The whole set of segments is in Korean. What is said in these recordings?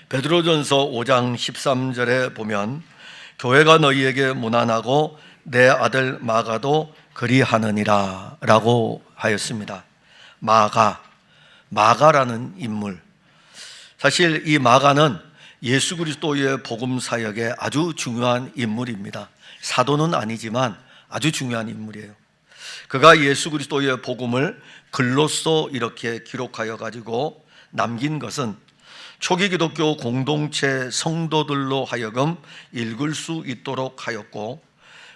베드로전서 5장 13절에 보면 교회가 너희에게 무난하고 내 아들 마가도 그리하느니라 라고 하였습니다. 마가라는 인물, 사실 이 마가는 예수 그리스도의 복음 사역에 아주 중요한 인물입니다. 사도는 아니지만 아주 중요한 인물이에요. 그가 예수 그리스도의 복음을 글로써 이렇게 기록하여 가지고 남긴 것은 초기 기독교 공동체 성도들로 하여금 읽을 수 있도록 하였고,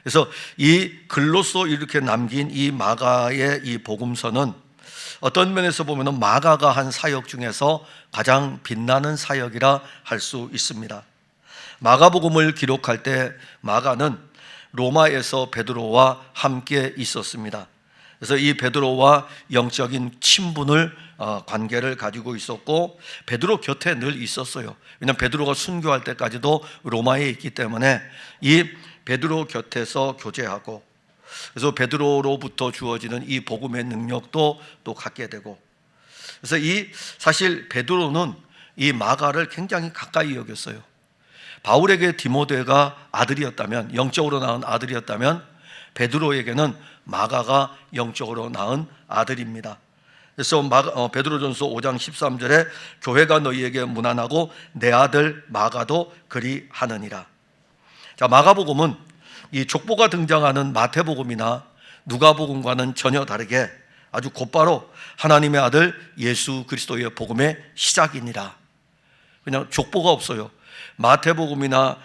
그래서 이 글로써 이렇게 남긴 이 마가의 이 복음서는 어떤 면에서 보면 마가가 한 사역 중에서 가장 빛나는 사역이라 할 수 있습니다. 마가복음을 기록할 때 마가는 로마에서 베드로와 함께 있었습니다. 그래서 이 베드로와 영적인 친분을 관계를 가지고 있었고, 베드로 곁에 늘 있었어요. 왜냐하면 베드로가 순교할 때까지도 로마에 있기 때문에 이 베드로 곁에서 교제하고, 그래서 베드로로부터 주어지는 이 복음의 능력도 또 갖게 되고, 그래서 사실 베드로는 이 마가를 굉장히 가까이 여겼어요. 바울에게 디모데가 아들이었다면, 영적으로 낳은 아들이었다면, 베드로에게는 마가가 영적으로 낳은 아들입니다. 그래서 베드로전서 5장 13절에 교회가 너희에게 무난하고 내 아들 마가도 그리하느니라. 자, 마가복음은 이 족보가 등장하는 마태복음이나 누가복음과는 전혀 다르게 아주 곧바로 하나님의 아들 예수 그리스도의 복음의 시작이니라. 그냥 족보가 없어요. 마태복음이나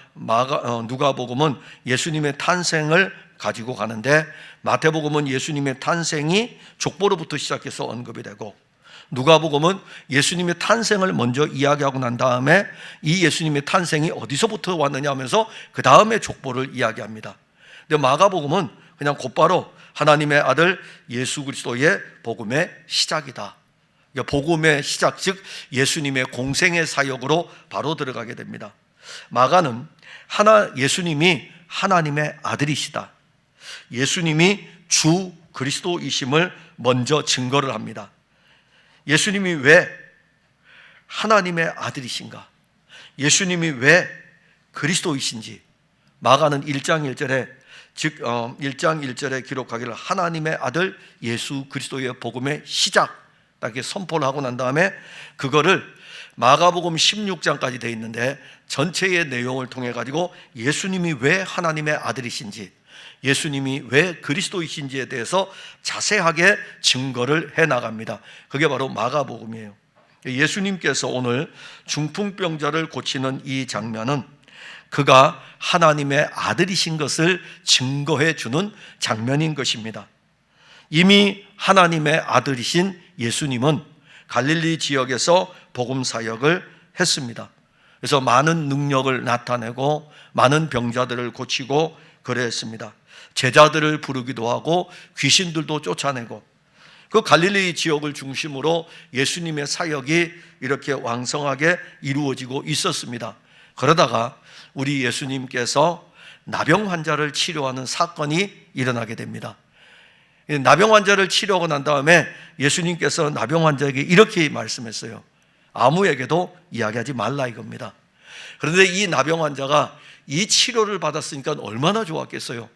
누가복음은 예수님의 탄생을 가지고 가는데, 마태복음은 예수님의 탄생이 족보로부터 시작해서 언급이 되고, 누가복음은 예수님의 탄생을 먼저 이야기하고 난 다음에 이 예수님의 탄생이 어디서부터 왔느냐 하면서 그 다음에 족보를 이야기합니다. 근데 마가복음은 그냥 곧바로 하나님의 아들 예수 그리스도의 복음의 시작이다. 복음의 시작, 즉 예수님의 공생의 사역으로 바로 들어가게 됩니다. 마가는 예수님이 하나님의 아들이시다, 예수님이 주 그리스도이심을 먼저 증거를 합니다. 예수님이 왜 하나님의 아들이신가, 예수님이 왜 그리스도이신지 마가는 1장 1절에, 즉 1장 1절에 기록하기를 하나님의 아들 예수 그리스도의 복음의 시작, 이렇게 선포를 하고 난 다음에 그거를 마가복음 16장까지 되어 있는데 전체의 내용을 통해 가지고 예수님이 왜 하나님의 아들이신지, 예수님이 왜 그리스도이신지에 대해서 자세하게 증거를 해나갑니다. 그게 바로 마가복음이에요. 예수님께서 오늘 중풍병자를 고치는 이 장면은 그가 하나님의 아들이신 것을 증거해 주는 장면인 것입니다. 이미 하나님의 아들이신 예수님은 갈릴리 지역에서 복음 사역을 했습니다. 그래서 많은 능력을 나타내고 많은 병자들을 고치고 그랬습니다. 제자들을 부르기도 하고 귀신들도 쫓아내고, 그 갈릴리 지역을 중심으로 예수님의 사역이 이렇게 왕성하게 이루어지고 있었습니다. 그러다가 우리 예수님께서 나병 환자를 치료하는 사건이 일어나게 됩니다. 나병 환자를 치료하고 난 다음에 예수님께서 나병 환자에게 이렇게 말씀했어요. 아무에게도 이야기하지 말라 이겁니다. 그런데 이 나병 환자가 이 치료를 받았으니까 얼마나 좋았겠어요.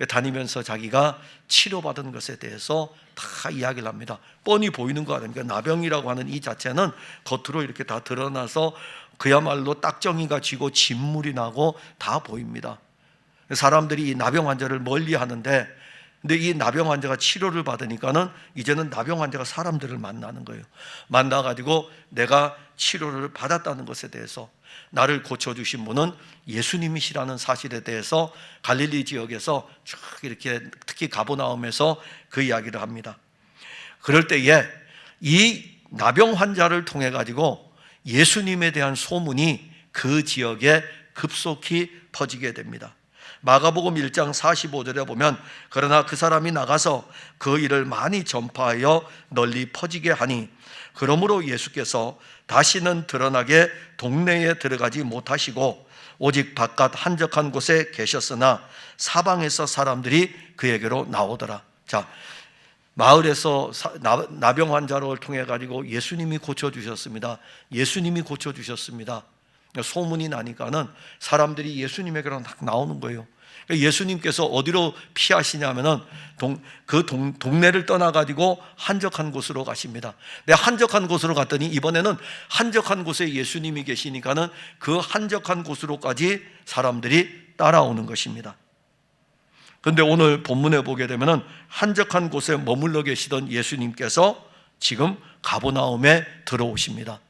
다니면서 자기가 치료받은 것에 대해서 다 이야기를 합니다. 뻔히 보이는 거 아닙니까? 나병이라고 하는 이 자체는 겉으로 이렇게 다 드러나서 그야말로 딱정이가 지고 진물이 나고 다 보입니다. 사람들이 이 나병 환자를 멀리 하는데, 근데 이 나병 환자가 치료를 받으니까는 이제는 나병 환자가 사람들을 만나는 거예요. 만나가지고 내가 치료를 받았다는 것에 대해서, 나를 고쳐주신 분은 예수님이시라는 사실에 대해서 갈릴리 지역에서 쭉 이렇게 특히 가버나움에서 그 이야기를 합니다. 그럴 때에 이 나병 환자를 통해 가지고 예수님에 대한 소문이 그 지역에 급속히 퍼지게 됩니다. 마가복음 1장 45절에 보면 그러나 그 사람이 나가서 그 일을 많이 전파하여 널리 퍼지게 하니 그러므로 예수께서 다시는 드러나게 동네에 들어가지 못하시고 오직 바깥 한적한 곳에 계셨으나 사방에서 사람들이 그에게로 나오더라. 자, 마을에서 나병 환자를 통해 가지고 예수님이 고쳐주셨습니다. 예수님이 고쳐주셨습니다. 소문이 나니까는 사람들이 예수님에게로 딱 나오는 거예요. 예수님께서 어디로 피하시냐면은 동네를 떠나가지고 한적한 곳으로 가십니다. 한적한 곳으로 갔더니 이번에는 한적한 곳에 예수님이 계시니까는 그 한적한 곳으로까지 사람들이 따라오는 것입니다. 그런데 오늘 본문에 보게 되면은 한적한 곳에 머물러 계시던 예수님께서 지금 가버나움에 들어오십니다.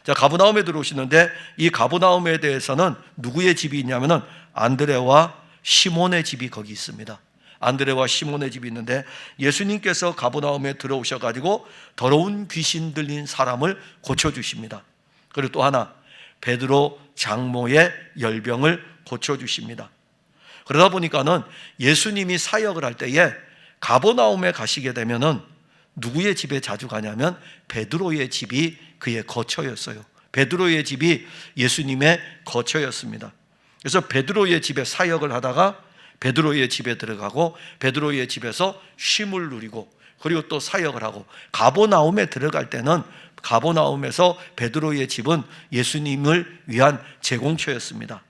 자, 가버나움에 들어오시는데 이 가버나움에 대해서는 누구의 집이 있냐면은 안드레와 시몬의 집이 거기 있습니다. 안드레와 시몬의 집이 있는데 예수님께서 가버나움에 들어오셔가지고 더러운 귀신 들린 사람을 고쳐주십니다. 그리고 또 하나, 베드로 장모의 열병을 고쳐주십니다. 그러다 보니까는 예수님이 사역을 할 때에 가버나움에 가시게 되면은 누구의 집에 자주 가냐면 베드로의 집이 그의 거처였어요. 베드로의 집이 예수님의 거처였습니다. 그래서 베드로의 집에 사역을 하다가 베드로의 집에 들어가고 베드로의 집에서 쉼을 누리고 그리고 또 사역을 하고 가버나움에 들어갈 때는 가버나움에서 베드로의 집은 예수님을 위한 제공처였습니다.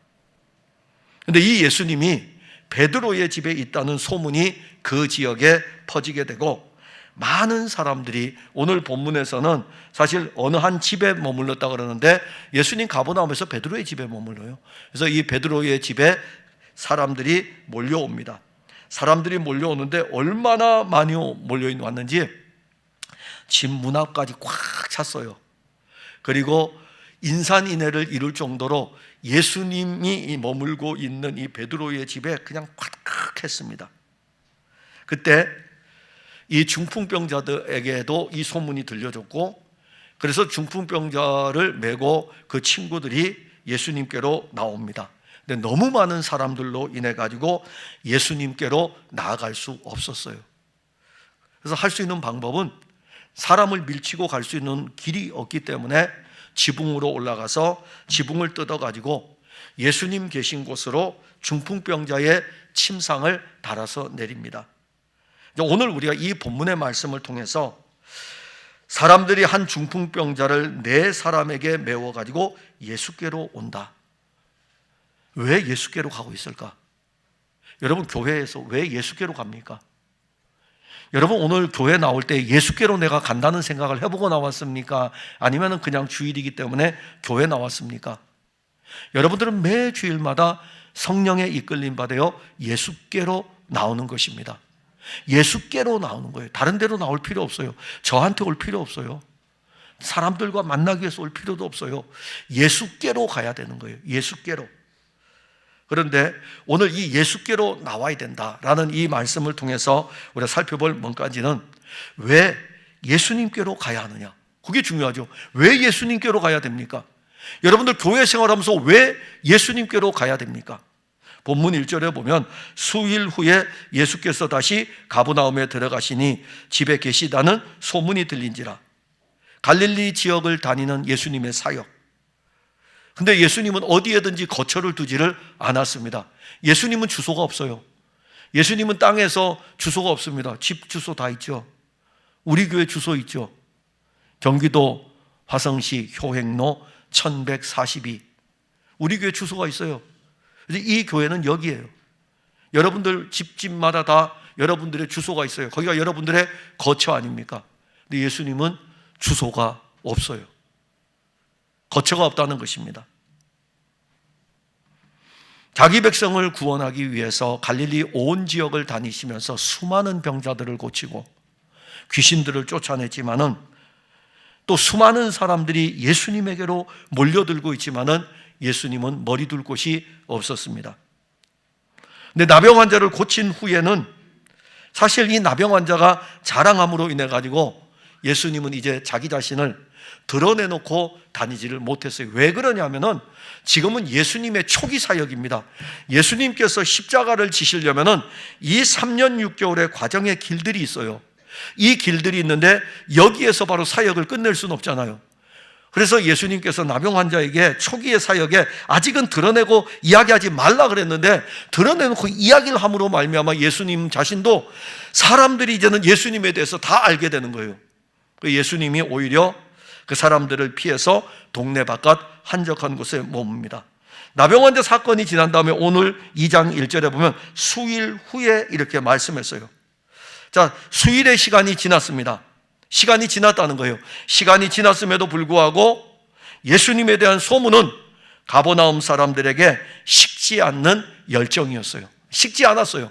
그런데 이 예수님이 베드로의 집에 있다는 소문이 그 지역에 퍼지게 되고 많은 사람들이 오늘 본문에서는 사실 어느 한 집에 머물렀다 그러는데 예수님 가버나움에서 베드로의 집에 머물러요. 그래서 이 베드로의 집에 사람들이 몰려옵니다. 사람들이 몰려오는데 얼마나 많이 몰려왔는지 집 문 앞까지 꽉 찼어요. 그리고 인산인해를 이룰 정도로 예수님이 머물고 있는 이 베드로의 집에 그냥 꽉꽉했습니다. 그때 이 중풍병자들에게도 이 소문이 들려졌고 그래서 중풍병자를 메고 그 친구들이 예수님께로 나옵니다. 근데 너무 많은 사람들로 인해 가지고 예수님께로 나아갈 수 없었어요. 그래서 할 수 있는 방법은 사람을 밀치고 갈 수 있는 길이 없기 때문에 지붕으로 올라가서 지붕을 뜯어 가지고 예수님 계신 곳으로 중풍병자의 침상을 달아서 내립니다. 오늘 우리가 이 본문의 말씀을 통해서 사람들이 한 중풍병자를 네 사람에게 메워가지고 예수께로 온다. 왜 예수께로 가고 있을까? 여러분, 교회에서 왜 예수께로 갑니까? 여러분, 오늘 교회 나올 때 예수께로 내가 간다는 생각을 해보고 나왔습니까? 아니면 그냥 주일이기 때문에 교회 나왔습니까? 여러분들은 매 주일마다 성령의 이끌림 받아요 예수께로 나오는 것입니다. 예수께로 나오는 거예요. 다른 데로 나올 필요 없어요. 저한테 올 필요 없어요. 사람들과 만나기 위해서 올 필요도 없어요. 예수께로 가야 되는 거예요. 예수께로. 그런데 오늘 이 예수께로 나와야 된다라는 이 말씀을 통해서 우리가 살펴볼 뭔가지는 왜 예수님께로 가야 하느냐? 그게 중요하죠. 왜 예수님께로 가야 됩니까? 여러분들 교회 생활하면서 왜 예수님께로 가야 됩니까? 본문 1절에 보면 수일 후에 예수께서 다시 가버나움에 들어가시니 집에 계시다는 소문이 들린지라. 갈릴리 지역을 다니는 예수님의 사역. 근데 예수님은 어디에든지 거처를 두지를 않았습니다. 예수님은 주소가 없어요. 예수님은 땅에서 주소가 없습니다. 집 주소 다 있죠. 우리 교회 주소 있죠. 경기도 화성시 효행로 1142. 우리 교회 주소가 있어요. 이 교회는 여기예요. 여러분들 집마다 다 여러분들의 주소가 있어요. 거기가 여러분들의 거처 아닙니까? 근데 예수님은 주소가 없어요. 거처가 없다는 것입니다. 자기 백성을 구원하기 위해서 갈릴리 온 지역을 다니시면서 수많은 병자들을 고치고 귀신들을 쫓아냈지만은 또 수많은 사람들이 예수님에게로 몰려들고 있지만은 예수님은 머리 둘 곳이 없었습니다. 근데 나병 환자를 고친 후에는 사실 이 나병 환자가 자랑함으로 인해 가지고 예수님은 이제 자기 자신을 드러내놓고 다니지를 못했어요. 왜 그러냐면은 지금은 예수님의 초기 사역입니다. 예수님께서 십자가를 지시려면은 이 3년 6개월의 과정의 길들이 있어요. 이 길들이 있는데 여기에서 바로 사역을 끝낼 수는 없잖아요. 그래서 예수님께서 나병 환자에게 초기의 사역에 아직은 드러내고 이야기하지 말라 그랬는데 드러내놓고 이야기를 함으로 말미암아 예수님 자신도 사람들이 이제는 예수님에 대해서 다 알게 되는 거예요. 예수님이 오히려 그 사람들을 피해서 동네 바깥 한적한 곳에 머뭅니다. 나병 환자 사건이 지난 다음에 오늘 2장 1절에 보면 수일 후에 이렇게 말씀했어요. 자, 수일의 시간이 지났습니다. 시간이 지났다는 거예요. 시간이 지났음에도 불구하고 예수님에 대한 소문은 가버나움 사람들에게 식지 않는 열정이었어요. 식지 않았어요.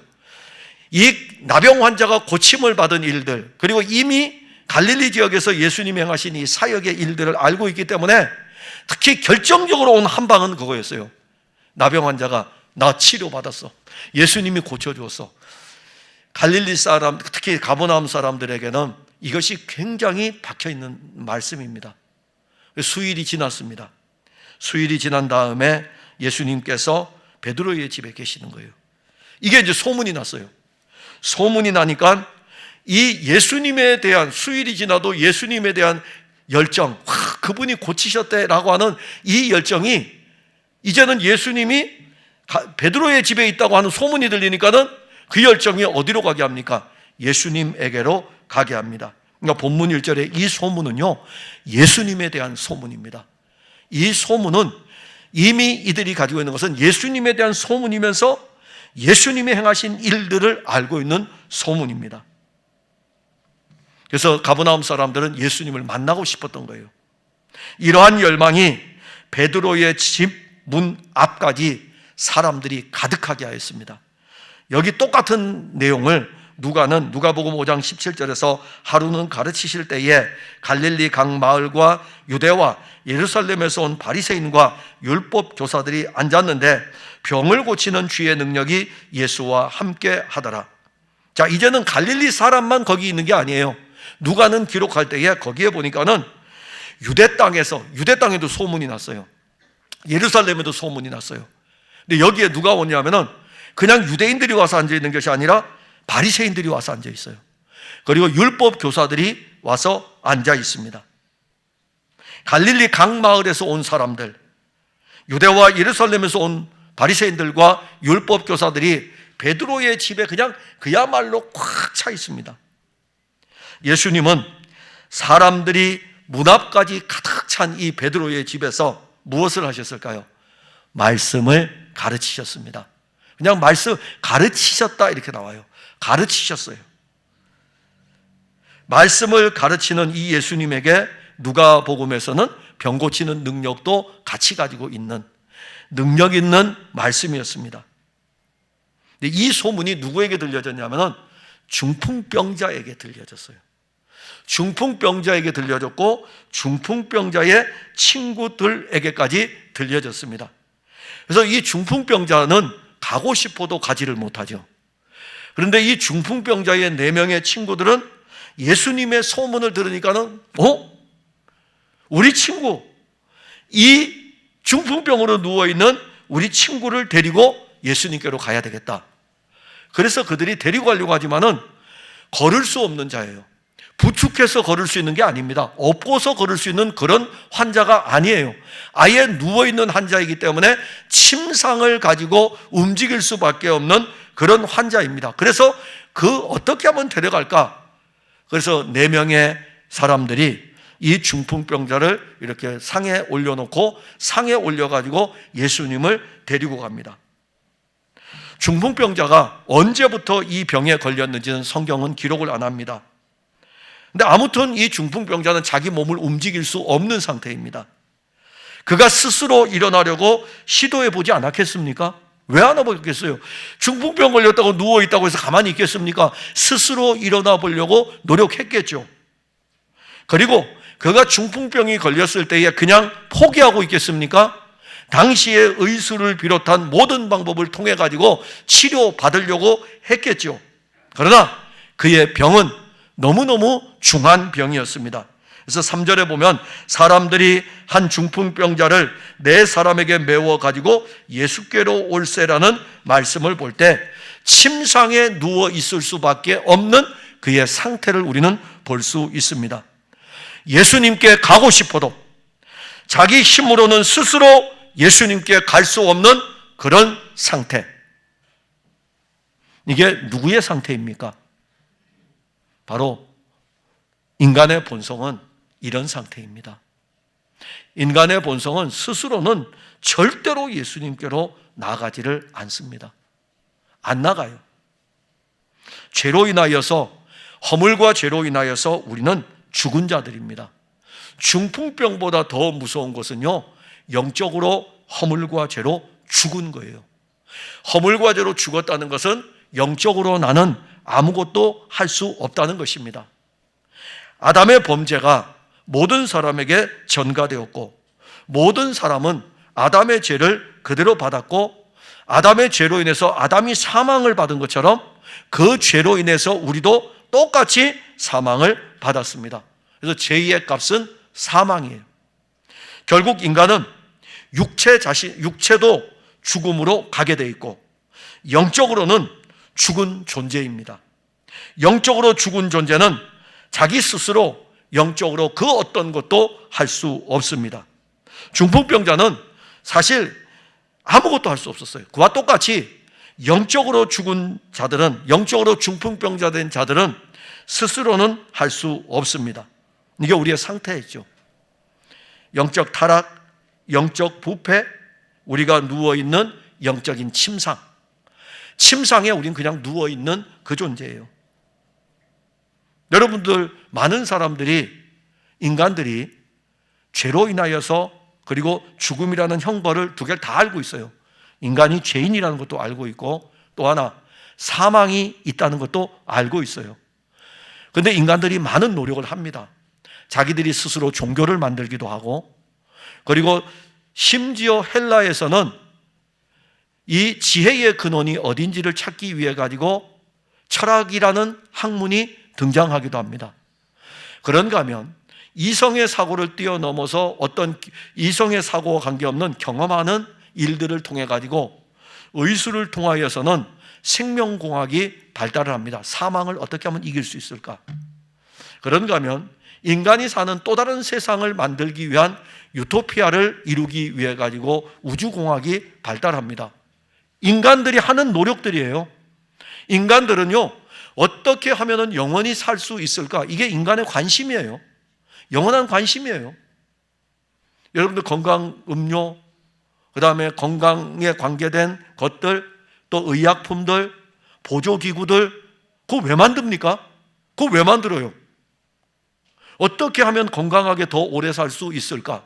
이 나병 환자가 고침을 받은 일들, 그리고 이미 갈릴리 지역에서 예수님이 행하신 이 사역의 일들을 알고 있기 때문에 특히 결정적으로 온 한 방은 그거였어요. 나병 환자가 나 치료받았어. 예수님이 고쳐주었어. 갈릴리 사람, 특히 가버나움 사람들에게는 이것이 굉장히 박혀있는 말씀입니다. 수일이 지났습니다. 수일이 지난 다음에 예수님께서 베드로의 집에 계시는 거예요. 이게 이제 소문이 났어요. 소문이 나니까 이 예수님에 대한, 수일이 지나도 예수님에 대한 열정, 그분이 고치셨대라고 하는 이 열정이 이제는 예수님이 베드로의 집에 있다고 하는 소문이 들리니까는 그 열정이 어디로 가게 합니까? 예수님에게로 가게 합니다. 그러니까 본문 1절에 이 소문은요, 예수님에 대한 소문입니다. 이 소문은 이미 이들이 가지고 있는 것은 예수님에 대한 소문이면서 예수님이 행하신 일들을 알고 있는 소문입니다. 그래서 가버나움 사람들은 예수님을 만나고 싶었던 거예요. 이러한 열망이 베드로의 집 문 앞까지 사람들이 가득하게 하였습니다. 여기 똑같은 내용을 누가복음 5장 17절에서 하루는 가르치실 때에 갈릴리 각 마을과 유대와 예루살렘에서 온 바리새인과 율법 교사들이 앉았는데 병을 고치는 주의 능력이 예수와 함께 하더라. 자, 이제는 갈릴리 사람만 거기 있는 게 아니에요. 누가는 기록할 때에 거기에 보니까는 유대 땅에도 소문이 났어요. 예루살렘에도 소문이 났어요. 근데 여기에 누가 오냐면은 그냥 유대인들이 와서 앉아 있는 것이 아니라 바리새인들이 와서 앉아 있어요. 그리고 율법 교사들이 와서 앉아 있습니다. 갈릴리 각 마을에서 온 사람들, 유대와 예루살렘에서 온 바리새인들과 율법 교사들이 베드로의 집에 그냥 그야말로 꽉 차 있습니다. 예수님은 사람들이 문 앞까지 가득 찬 이 베드로의 집에서 무엇을 하셨을까요? 말씀을 가르치셨습니다. 그냥 말씀 가르치셨다 이렇게 나와요. 가르치셨어요. 말씀을 가르치는 이 예수님에게 누가복음에서는 병 고치는 능력도 같이 가지고 있는 능력 있는 말씀이었습니다. 근데 이 소문이 누구에게 들려졌냐면은 중풍병자에게 들려졌어요. 중풍병자에게 들려졌고 중풍병자의 친구들에게까지 들려졌습니다. 그래서 이 중풍병자는 가고 싶어도 가지를 못하죠. 그런데 이 중풍병자의 4명의 친구들은 예수님의 소문을 들으니까는 우리 친구, 이 중풍병으로 누워있는 우리 친구를 데리고 예수님께로 가야 되겠다. 그래서 그들이 데리고 가려고 하지만은 걸을 수 없는 자예요. 부축해서 걸을 수 있는 게 아닙니다. 업고서 걸을 수 있는 그런 환자가 아니에요. 아예 누워있는 환자이기 때문에 침상을 가지고 움직일 수밖에 없는 그런 환자입니다. 그래서 어떻게 하면 데려갈까? 그래서 4명의 사람들이 이 중풍병자를 이렇게 상에 올려놓고 상에 올려가지고 예수님을 데리고 갑니다. 중풍병자가 언제부터 이 병에 걸렸는지는 성경은 기록을 안 합니다. 근데 아무튼 이 중풍병자는 자기 몸을 움직일 수 없는 상태입니다. 그가 스스로 일어나려고 시도해 보지 않았겠습니까? 왜 안 해보겠어요? 중풍병 걸렸다고 누워있다고 해서 가만히 있겠습니까? 스스로 일어나 보려고 노력했겠죠. 그리고 그가 중풍병이 걸렸을 때에 그냥 포기하고 있겠습니까? 당시의 의술을 비롯한 모든 방법을 통해 가지고 치료받으려고 했겠죠. 그러나 그의 병은 너무너무 중한 병이었습니다. 그래서 3절에 보면 사람들이 한 중풍병자를 4사람에게 메워 가지고 예수께로 올세라는 말씀을 볼 때 침상에 누워 있을 수밖에 없는 그의 상태를 우리는 볼 수 있습니다. 예수님께 가고 싶어도 자기 힘으로는 스스로 예수님께 갈 수 없는 그런 상태. 이게 누구의 상태입니까? 바로 인간의 본성은 이런 상태입니다. 인간의 본성은 스스로는 절대로 예수님께로 나가지를 않습니다. 안 나가요. 죄로 인하여서, 허물과 죄로 인하여서 우리는 죽은 자들입니다. 중풍병보다 더 무서운 것은요, 영적으로 허물과 죄로 죽은 거예요. 허물과 죄로 죽었다는 것은 영적으로 나는 아무것도 할 수 없다는 것입니다. 아담의 범죄가 모든 사람에게 전가되었고, 모든 사람은 아담의 죄를 그대로 받았고, 아담의 죄로 인해서 아담이 사망을 받은 것처럼 그 죄로 인해서 우리도 똑같이 사망을 받았습니다. 그래서 죄의 값은 사망이에요. 결국 인간은 육체도 죽음으로 가게 돼 있고, 영적으로는 죽은 존재입니다. 영적으로 죽은 존재는 자기 스스로 영적으로 그 어떤 것도 할 수 없습니다. 중풍병자는 사실 아무것도 할 수 없었어요. 그와 똑같이 영적으로 죽은 자들은, 영적으로 중풍병자 된 자들은 스스로는 할 수 없습니다. 이게 우리의 상태이죠. 영적 타락, 영적 부패, 우리가 누워있는 영적인 침상. 침상에 우린 그냥 누워있는 그 존재예요. 여러분들, 많은 사람들이, 인간들이 죄로 인하여서, 그리고 죽음이라는 형벌을 두 개를 다 알고 있어요. 인간이 죄인이라는 것도 알고 있고, 또 하나 사망이 있다는 것도 알고 있어요. 그런데 인간들이 많은 노력을 합니다. 자기들이 스스로 종교를 만들기도 하고, 그리고 심지어 헬라에서는 이 지혜의 근원이 어딘지를 찾기 위해 가지고 철학이라는 학문이 등장하기도 합니다. 그런가 하면 이성의 사고를 뛰어넘어서 어떤 이성의 사고와 관계없는 경험하는 일들을 통해 가지고 의술을 통하여서는 생명공학이 발달을 합니다. 사망을 어떻게 하면 이길 수 있을까? 그런가 하면 인간이 사는 또 다른 세상을 만들기 위한 유토피아를 이루기 위해 가지고 우주공학이 발달합니다. 인간들이 하는 노력들이에요. 인간들은요, 어떻게 하면 영원히 살 수 있을까? 이게 인간의 관심이에요. 영원한 관심이에요. 여러분들 건강 음료, 그 다음에 건강에 관계된 것들, 또 의약품들, 보조기구들, 그거 왜 만듭니까? 그거 왜 만들어요? 어떻게 하면 건강하게 더 오래 살 수 있을까?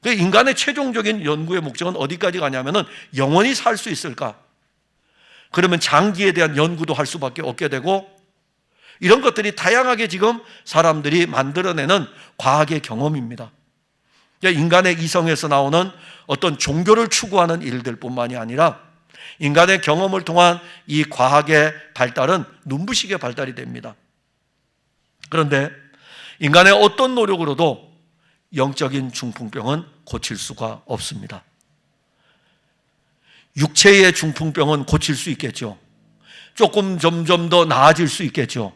인간의 최종적인 연구의 목적은 어디까지 가냐면은 영원히 살 수 있을까? 그러면 장기에 대한 연구도 할 수밖에 없게 되고, 이런 것들이 다양하게 지금 사람들이 만들어내는 과학의 경험입니다. 인간의 이성에서 나오는 어떤 종교를 추구하는 일들 뿐만이 아니라 인간의 경험을 통한 이 과학의 발달은 눈부시게 발달이 됩니다. 그런데 인간의 어떤 노력으로도 영적인 중풍병은 고칠 수가 없습니다. 육체의 중풍병은 고칠 수 있겠죠. 조금 점점 더 나아질 수 있겠죠.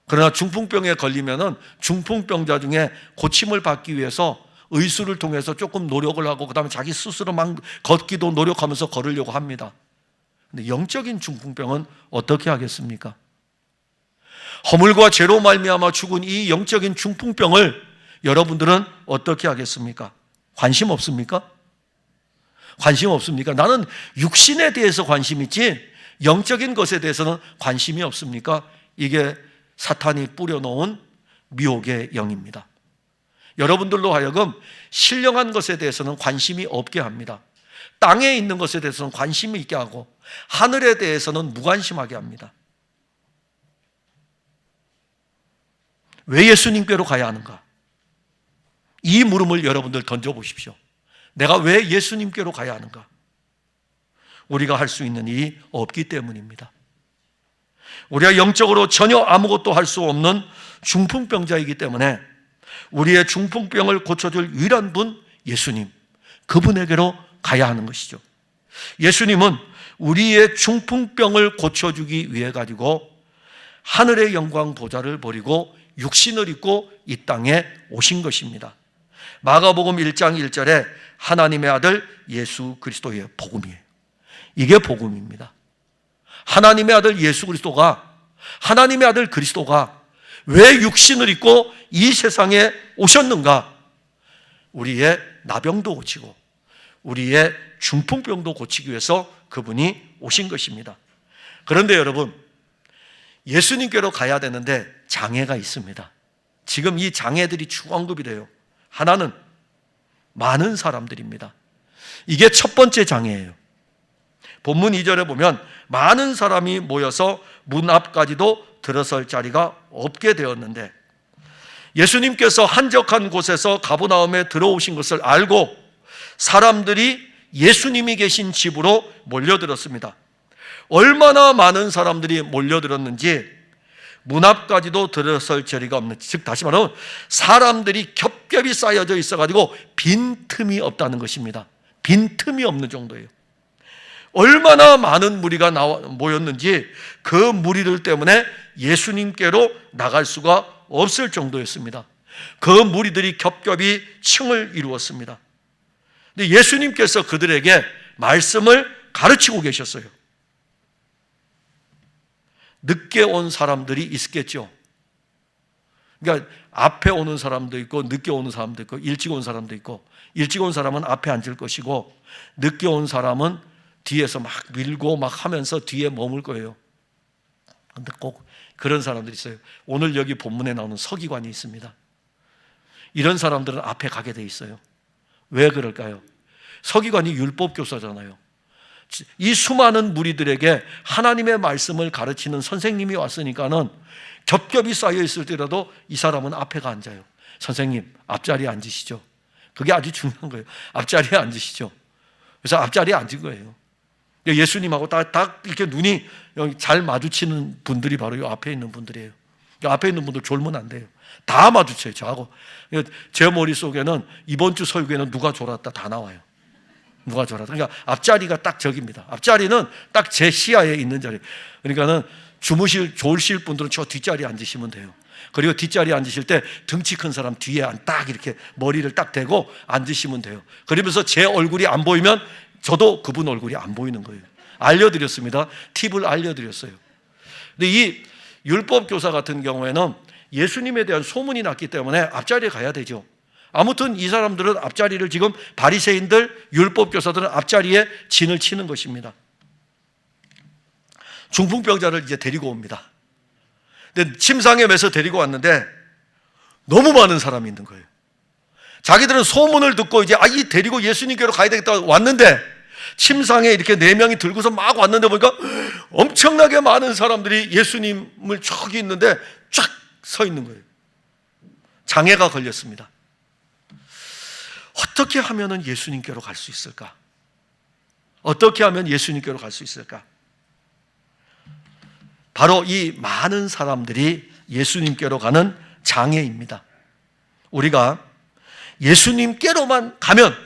그러나 중풍병에 걸리면은 중풍병자 중에 고침을 받기 위해서 의술을 통해서 조금 노력을 하고, 그 다음에 자기 스스로 막 걷기도 노력하면서 걸으려고 합니다. 근데 영적인 중풍병은 어떻게 하겠습니까? 허물과 죄로 말미암아 죽은 이 영적인 중풍병을 여러분들은 어떻게 하겠습니까? 관심 없습니까? 관심 없습니까? 나는 육신에 대해서 관심 있지 영적인 것에 대해서는 관심이 없습니까? 이게 사탄이 뿌려놓은 미혹의 영입니다. 여러분들로 하여금 신령한 것에 대해서는 관심이 없게 합니다. 땅에 있는 것에 대해서는 관심이 있게 하고, 하늘에 대해서는 무관심하게 합니다. 왜 예수님께로 가야 하는가? 이 물음을 여러분들 던져보십시오. 내가 왜 예수님께로 가야 하는가? 우리가 할 수 있는 일이 없기 때문입니다. 우리가 영적으로 전혀 아무것도 할 수 없는 중풍병자이기 때문에 우리의 중풍병을 고쳐줄 유일한 분, 예수님, 그분에게로 가야 하는 것이죠. 예수님은 우리의 중풍병을 고쳐주기 위해 가지고 하늘의 영광 보좌를 버리고 육신을 입고 이 땅에 오신 것입니다. 마가복음 1장 1절에 하나님의 아들 예수 그리스도의 복음이에요. 이게 복음입니다. 하나님의 아들 예수 그리스도가, 하나님의 아들 그리스도가 왜 육신을 입고 이 세상에 오셨는가? 우리의 나병도 고치고 우리의 중풍병도 고치기 위해서 그분이 오신 것입니다. 그런데 여러분, 예수님께로 가야 되는데 장애가 있습니다. 지금 이 장애들이 주관급이래요. 하나는 많은 사람들입니다. 이게 첫 번째 장애예요. 본문 2절에 보면 많은 사람이 모여서 문 앞까지도 들어설 자리가 없게 되었는데, 예수님께서 한적한 곳에서 가버나움에 들어오신 것을 알고 사람들이 예수님이 계신 집으로 몰려들었습니다. 얼마나 많은 사람들이 몰려들었는지 문 앞까지도 들어설 자리가 없는, 즉 다시 말하면 사람들이 겹겹이 쌓여져 있어가지고 빈틈이 없다는 것입니다. 빈틈이 없는 정도예요. 얼마나 많은 무리가 모였는지 그 무리들 때문에 예수님께로 나갈 수가 없을 정도였습니다. 그 무리들이 겹겹이 층을 이루었습니다. 근데 예수님께서 그들에게 말씀을 가르치고 계셨어요. 늦게 온 사람들이 있었겠죠. 그러니까 앞에 오는 사람도 있고 늦게 오는 사람도 있고 일찍 온 사람도 있고, 일찍 온 사람은 앞에 앉을 것이고 늦게 온 사람은 뒤에서 막 밀고 막 하면서 뒤에 머물 거예요. 근데 꼭 그런 사람들이 있어요. 오늘 여기 본문에 나오는 서기관이 있습니다. 이런 사람들은 앞에 가게 돼 있어요. 왜 그럴까요? 서기관이 율법교사잖아요. 이 수많은 무리들에게 하나님의 말씀을 가르치는 선생님이 왔으니까는 겹겹이 쌓여 있을 때라도 이 사람은 앞에가 앉아요. 선생님, 앞자리에 앉으시죠. 그게 아주 중요한 거예요. 앞자리에 앉으시죠. 그래서 앞자리에 앉은 거예요. 예수님하고 딱 이렇게 눈이 잘 마주치는 분들이 바로 이 앞에 있는 분들이에요. 앞에 있는 분들 졸면 안 돼요. 다 마주쳐요, 저하고. 제 머릿속에는 이번 주 설교에는 누가 졸았다 다 나와요. 누가 졸았다. 그러니까 앞자리가 딱 저기입니다. 앞자리는 딱 제 시야에 있는 자리. 그러니까는 졸실 분들은 저 뒷자리에 앉으시면 돼요. 그리고 뒷자리에 앉으실 때 등치 큰 사람 뒤에 딱 이렇게 머리를 딱 대고 앉으시면 돼요. 그러면서 제 얼굴이 안 보이면 저도 그분 얼굴이 안 보이는 거예요. 알려드렸습니다. 팁을 알려드렸어요. 근데 이 율법교사 같은 경우에는 예수님에 대한 소문이 났기 때문에 앞자리에 가야 되죠. 아무튼 이 사람들은 앞자리를 지금 바리새인들, 율법교사들은 앞자리에 진을 치는 것입니다. 중풍병자를 이제 데리고 옵니다. 근데 침상에 매서 데리고 왔는데 너무 많은 사람이 있는 거예요. 자기들은 소문을 듣고 이제 이 데리고 예수님께로 가야 되겠다 왔는데, 침상에 이렇게 4명이 들고서 막 왔는데 보니까 엄청나게 많은 사람들이 예수님을 저기 있는데 쫙 서 있는 거예요. 장애가 걸렸습니다. 어떻게 하면 예수님께로 갈 수 있을까? 어떻게 하면 예수님께로 갈 수 있을까? 바로 이 많은 사람들이 예수님께로 가는 장애입니다. 우리가 예수님께로만 가면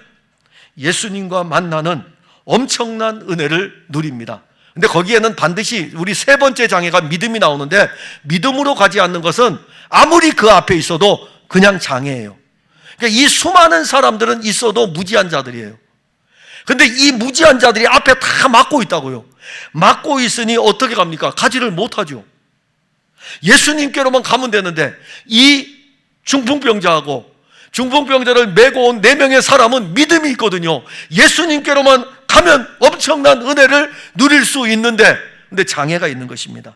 예수님과 만나는 엄청난 은혜를 누립니다. 근데 거기에는 반드시 우리 세 번째 장애가 믿음이 나오는데, 믿음으로 가지 않는 것은 아무리 그 앞에 있어도 그냥 장애예요. 그러니까 이 수많은 사람들은 있어도 무지한 자들이에요. 근데 이 무지한 자들이 앞에 다 막고 있다고요. 막고 있으니 어떻게 갑니까? 가지를 못하죠. 예수님께로만 가면 되는데 이 중풍병자하고 중풍병자를 메고 온 4명의 사람은 믿음이 있거든요. 예수님께로만 가면 엄청난 은혜를 누릴 수 있는데, 근데 장애가 있는 것입니다.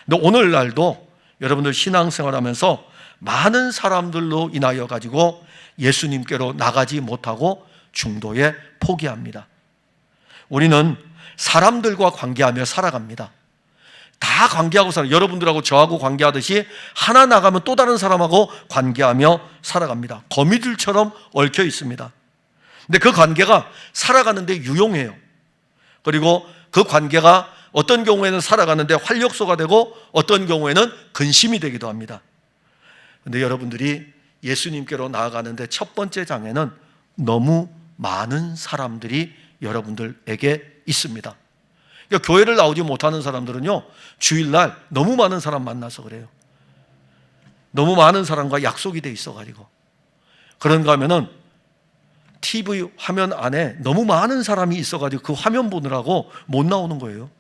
근데 오늘날도 여러분들 신앙생활하면서 많은 사람들로 인하여 가지고 예수님께로 나가지 못하고 중도에 포기합니다. 우리는 사람들과 관계하며 살아갑니다. 다 관계하고 살아요. 여러분들하고 저하고 관계하듯이 하나 나가면 또 다른 사람하고 관계하며 살아갑니다. 거미줄처럼 얽혀 있습니다. 근데 그 관계가 살아가는데 유용해요. 그리고 그 관계가 어떤 경우에는 살아가는데 활력소가 되고 어떤 경우에는 근심이 되기도 합니다. 근데 여러분들이 예수님께로 나아가는데 첫 번째 장애는 너무 많은 사람들이 여러분들에게 있습니다. 그러니까 교회를 나오지 못하는 사람들은요, 주일날 너무 많은 사람 만나서 그래요. 너무 많은 사람과 약속이 돼 있어가지고. 그런가 하면은 TV 화면 안에 너무 많은 사람이 있어가지고 그 화면 보느라고 못 나오는 거예요.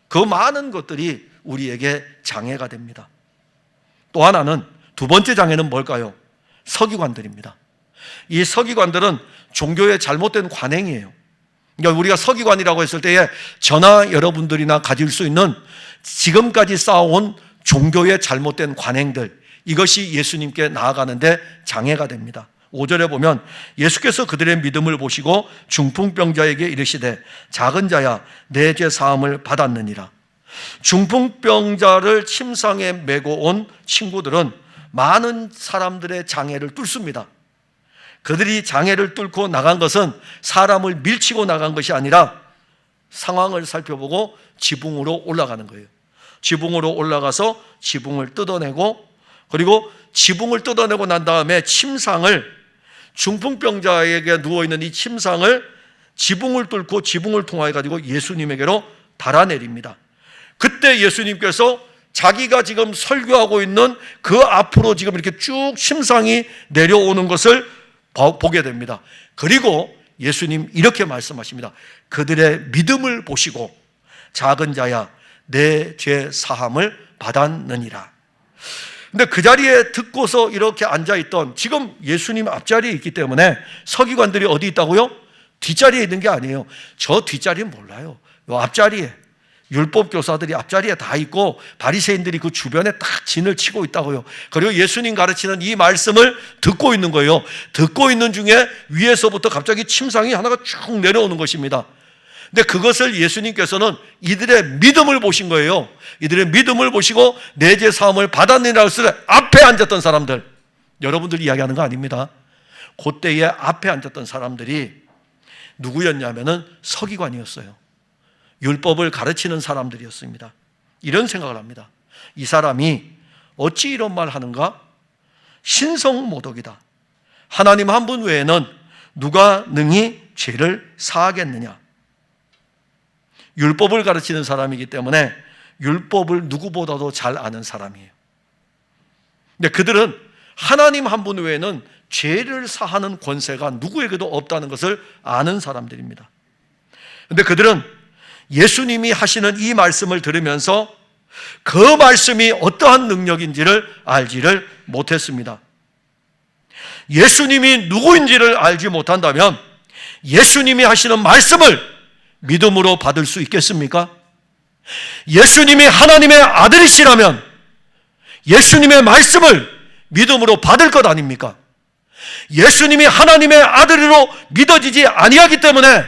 그 많은 것들이 우리에게 장애가 됩니다. 또 하나는, 두 번째 장애는 뭘까요? 서기관들입니다. 이 서기관들은 종교의 잘못된 관행이에요. 그러니까 우리가 서기관이라고 했을 때에 저나 여러분들이나 가질 수 있는 지금까지 쌓아온 종교의 잘못된 관행들, 이것이 예수님께 나아가는데 장애가 됩니다. 5절에 보면 예수께서 그들의 믿음을 보시고 중풍병자에게 이르시되 작은 자야 내 죄 사함을 받았느니라. 중풍병자를 침상에 메고 온 친구들은 많은 사람들의 장애를 뚫습니다. 그들이 장애를 뚫고 나간 것은 사람을 밀치고 나간 것이 아니라 상황을 살펴보고 지붕으로 올라가는 거예요. 지붕으로 올라가서 지붕을 뜯어내고, 그리고 지붕을 뜯어내고 난 다음에 침상을, 중풍병자에게 누워있는 이 침상을 지붕을 뚫고 지붕을 통하여 가지고 예수님에게로 달아내립니다. 그때 예수님께서 자기가 지금 설교하고 있는 그 앞으로 지금 이렇게 쭉 침상이 내려오는 것을 보게 됩니다. 그리고 예수님 이렇게 말씀하십니다. 그들의 믿음을 보시고 작은 자야 내 죄 사함을 받았느니라. 근데 그 자리에 듣고서 이렇게 앉아있던, 지금 예수님 앞자리에 있기 때문에 서기관들이 어디 있다고요? 뒷자리에 있는 게 아니에요. 저 뒷자리는 몰라요. 요 앞자리에 율법 교사들이 앞자리에 다 있고 바리새인들이 그 주변에 딱 진을 치고 있다고요. 그리고 예수님 가르치는 이 말씀을 듣고 있는 거예요. 듣고 있는 중에 위에서부터 갑자기 침상이 하나가 쭉 내려오는 것입니다. 근데 그것을 예수님께서는 이들의 믿음을 보신 거예요. 이들의 믿음을 보시고 내 죄 사함을 받았느니라 했을 때 앞에 앉았던 사람들, 여러분들 이야기하는 거 아닙니다. 그때에 앞에 앉았던 사람들이 누구였냐면은 서기관이었어요. 율법을 가르치는 사람들이었습니다. 이런 생각을 합니다. 이 사람이 어찌 이런 말 하는가? 신성모독이다. 하나님 한 분 외에는 누가 능히 죄를 사하겠느냐? 율법을 가르치는 사람이기 때문에 율법을 누구보다도 잘 아는 사람이에요. 근데 그들은 하나님 한 분 외에는 죄를 사하는 권세가 누구에게도 없다는 것을 아는 사람들입니다. 근데 그들은 예수님이 하시는 이 말씀을 들으면서 그 말씀이 어떠한 능력인지를 알지를 못했습니다. 예수님이 누구인지를 알지 못한다면 예수님이 하시는 말씀을 믿음으로 받을 수 있겠습니까? 예수님이 하나님의 아들이시라면 예수님의 말씀을 믿음으로 받을 것 아닙니까? 예수님이 하나님의 아들으로 믿어지지 아니하기 때문에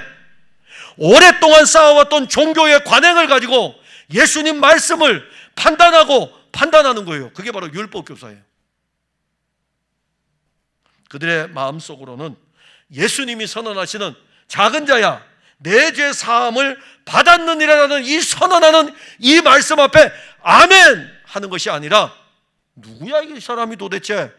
오랫동안 쌓아왔던 종교의 관행을 가지고 예수님 말씀을 판단하는 거예요. 그게 바로 율법교사예요. 그들의 마음속으로는 예수님이 선언하시는 작은 자야 내 죄 사함을 받았느니라는 이 선언하는 이 말씀 앞에 아멘 하는 것이 아니라, 누구야 이 사람이 도대체?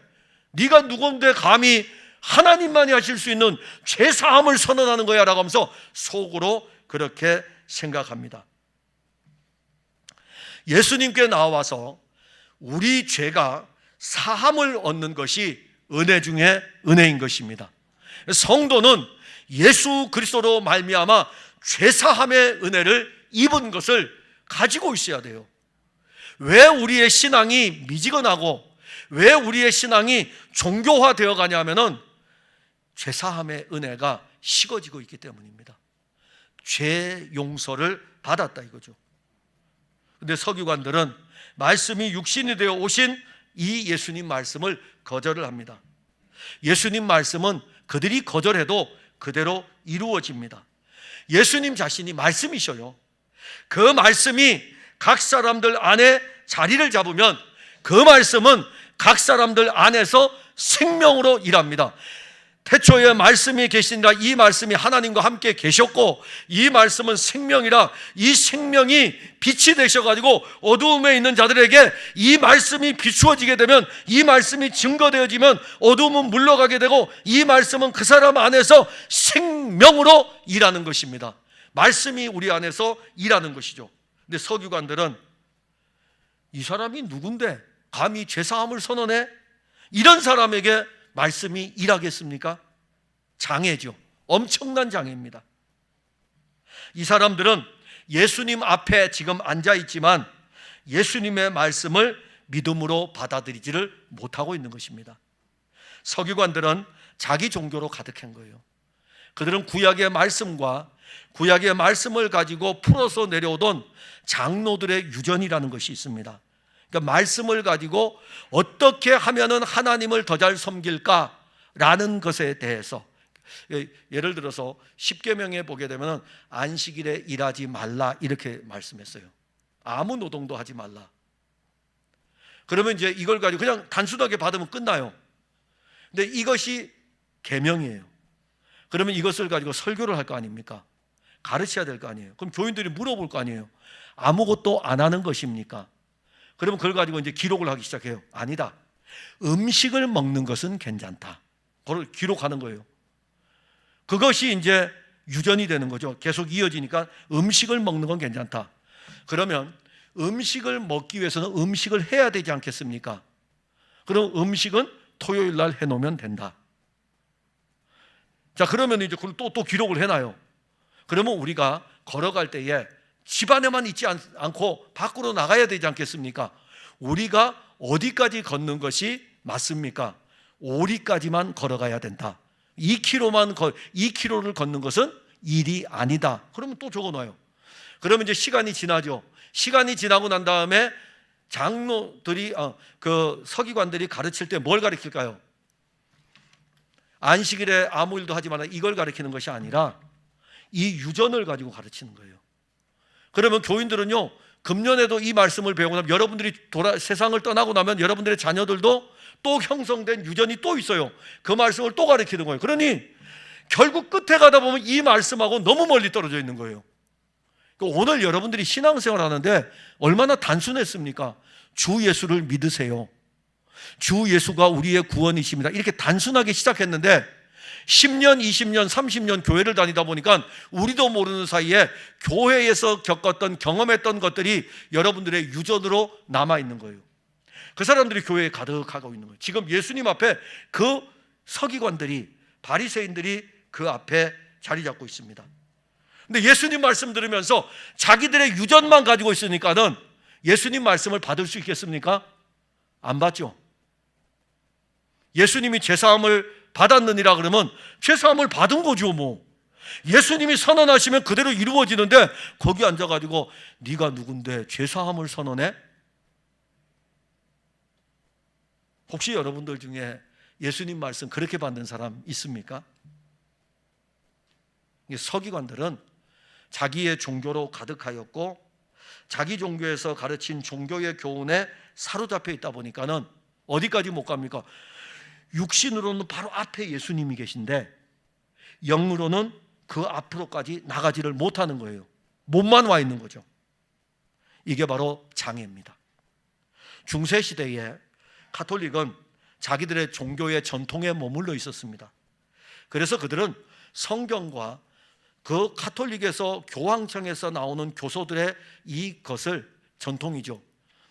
네가 누군데 감히 하나님만이 하실 수 있는 죄 사함을 선언하는 거야 라고 하면서 속으로 그렇게 생각합니다. 예수님께 나와서 우리 죄가 사함을 얻는 것이 은혜 중에 은혜인 것입니다. 성도는 예수 그리스도로 말미암아 죄사함의 은혜를 입은 것을 가지고 있어야 돼요. 왜 우리의 신앙이 미지근하고 왜 우리의 신앙이 종교화되어 가냐면은 죄사함의 은혜가 식어지고 있기 때문입니다. 죄 용서를 받았다 이거죠. 근데 서기관들은 말씀이 육신이 되어 오신 이 예수님 말씀을 거절을 합니다. 예수님 말씀은 그들이 거절해도 그대로 이루어집니다. 예수님 자신이 말씀이셔요. 그 말씀이 각 사람들 안에 자리를 잡으면 그 말씀은 각 사람들 안에서 생명으로 일합니다. 태초에 말씀이 계시니라 이 말씀이 하나님과 함께 계셨고 이 말씀은 생명이라 이 생명이 빛이 되셔가지고 어두움에 있는 자들에게 이 말씀이 비추어지게 되면 이 말씀이 증거되어지면 어두움은 물러가게 되고 이 말씀은 그 사람 안에서 생명으로 일하는 것입니다. 말씀이 우리 안에서 일하는 것이죠. 근데 서기관들은 이 사람이 누군데 감히 죄사함을 선언해? 이런 사람에게 말씀이 일하겠습니까? 장애죠. 엄청난 장애입니다. 이 사람들은 예수님 앞에 지금 앉아 있지만 예수님의 말씀을 믿음으로 받아들이지를 못하고 있는 것입니다. 서기관들은 자기 종교로 가득한 거예요. 그들은 구약의 말씀과 구약의 말씀을 가지고 풀어서 내려오던 장로들의 유전이라는 것이 있습니다. 그러니까 말씀을 가지고 어떻게 하면은 하나님을 더 잘 섬길까라는 것에 대해서, 예를 들어서 십계명에 보게 되면 안식일에 일하지 말라 이렇게 말씀했어요. 아무 노동도 하지 말라. 그러면 이제 이걸 가지고 그냥 단순하게 받으면 끝나요. 근데 이것이 계명이에요. 그러면 이것을 가지고 설교를 할 거 아닙니까? 가르쳐야 될 거 아니에요. 그럼 교인들이 물어볼 거 아니에요. 아무것도 안 하는 것입니까? 그러면 그걸 가지고 이제 기록을 하기 시작해요. 아니다. 음식을 먹는 것은 괜찮다. 그걸 기록하는 거예요. 그것이 이제 유전이 되는 거죠. 계속 이어지니까 음식을 먹는 건 괜찮다. 그러면 음식을 먹기 위해서는 음식을 해야 되지 않겠습니까? 그럼 음식은 토요일 날 해놓으면 된다. 자, 그러면 이제 그걸 또 기록을 해놔요. 그러면 우리가 걸어갈 때에 집 안에만 있지 않고 밖으로 나가야 되지 않겠습니까? 우리가 어디까지 걷는 것이 맞습니까? 오리까지만 걸어가야 된다. 2km를 걷는 것은 일이 아니다. 그러면 또 적어놔요. 그러면 이제 시간이 지나죠. 시간이 지나고 난 다음에 장로들이 그 서기관들이 가르칠 때 뭘 가르칠까요? 안식일에 아무 일도 하지 마라 이걸 가르치는 것이 아니라 이 유전을 가지고 가르치는 거예요. 그러면 교인들은요, 금년에도 이 말씀을 배우고 나면 여러분들이 세상을 떠나고 나면 여러분들의 자녀들도 또 형성된 유전이 또 있어요. 그 말씀을 또 가르치는 거예요. 그러니 결국 끝에 가다 보면 이 말씀하고 너무 멀리 떨어져 있는 거예요. 오늘 여러분들이 신앙생활 하는데 얼마나 단순했습니까? 주 예수를 믿으세요. 주 예수가 우리의 구원이십니다. 이렇게 단순하게 시작했는데 10년, 20년, 30년 교회를 다니다 보니까 우리도 모르는 사이에 교회에서 겪었던 경험했던 것들이 여러분들의 유전으로 남아있는 거예요. 그 사람들이 교회에 가득하고 있는 거예요. 지금 예수님 앞에 그 서기관들이, 바리새인들이 그 앞에 자리 잡고 있습니다. 근데 예수님 말씀 들으면서 자기들의 유전만 가지고 있으니까는 예수님 말씀을 받을 수 있겠습니까? 안 받죠. 예수님이 죄사함을 받았느니라 그러면 죄사함을 받은 거죠 뭐. 예수님이 선언하시면 그대로 이루어지는데 거기 앉아가지고 네가 누군데 죄사함을 선언해? 혹시 여러분들 중에 예수님 말씀 그렇게 받는 사람 있습니까? 서기관들은 자기의 종교로 가득하였고 자기 종교에서 가르친 종교의 교훈에 사로잡혀 있다 보니까는 어디까지 못 갑니까? 육신으로는 바로 앞에 예수님이 계신데 영으로는 그 앞으로까지 나가지를 못하는 거예요. 몸만 와 있는 거죠. 이게 바로 장애입니다. 중세시대에 가톨릭은 자기들의 종교의 전통에 머물러 있었습니다. 그래서 그들은 성경과 그 가톨릭에서 교황청에서 나오는 교소들의 이것을 전통이죠.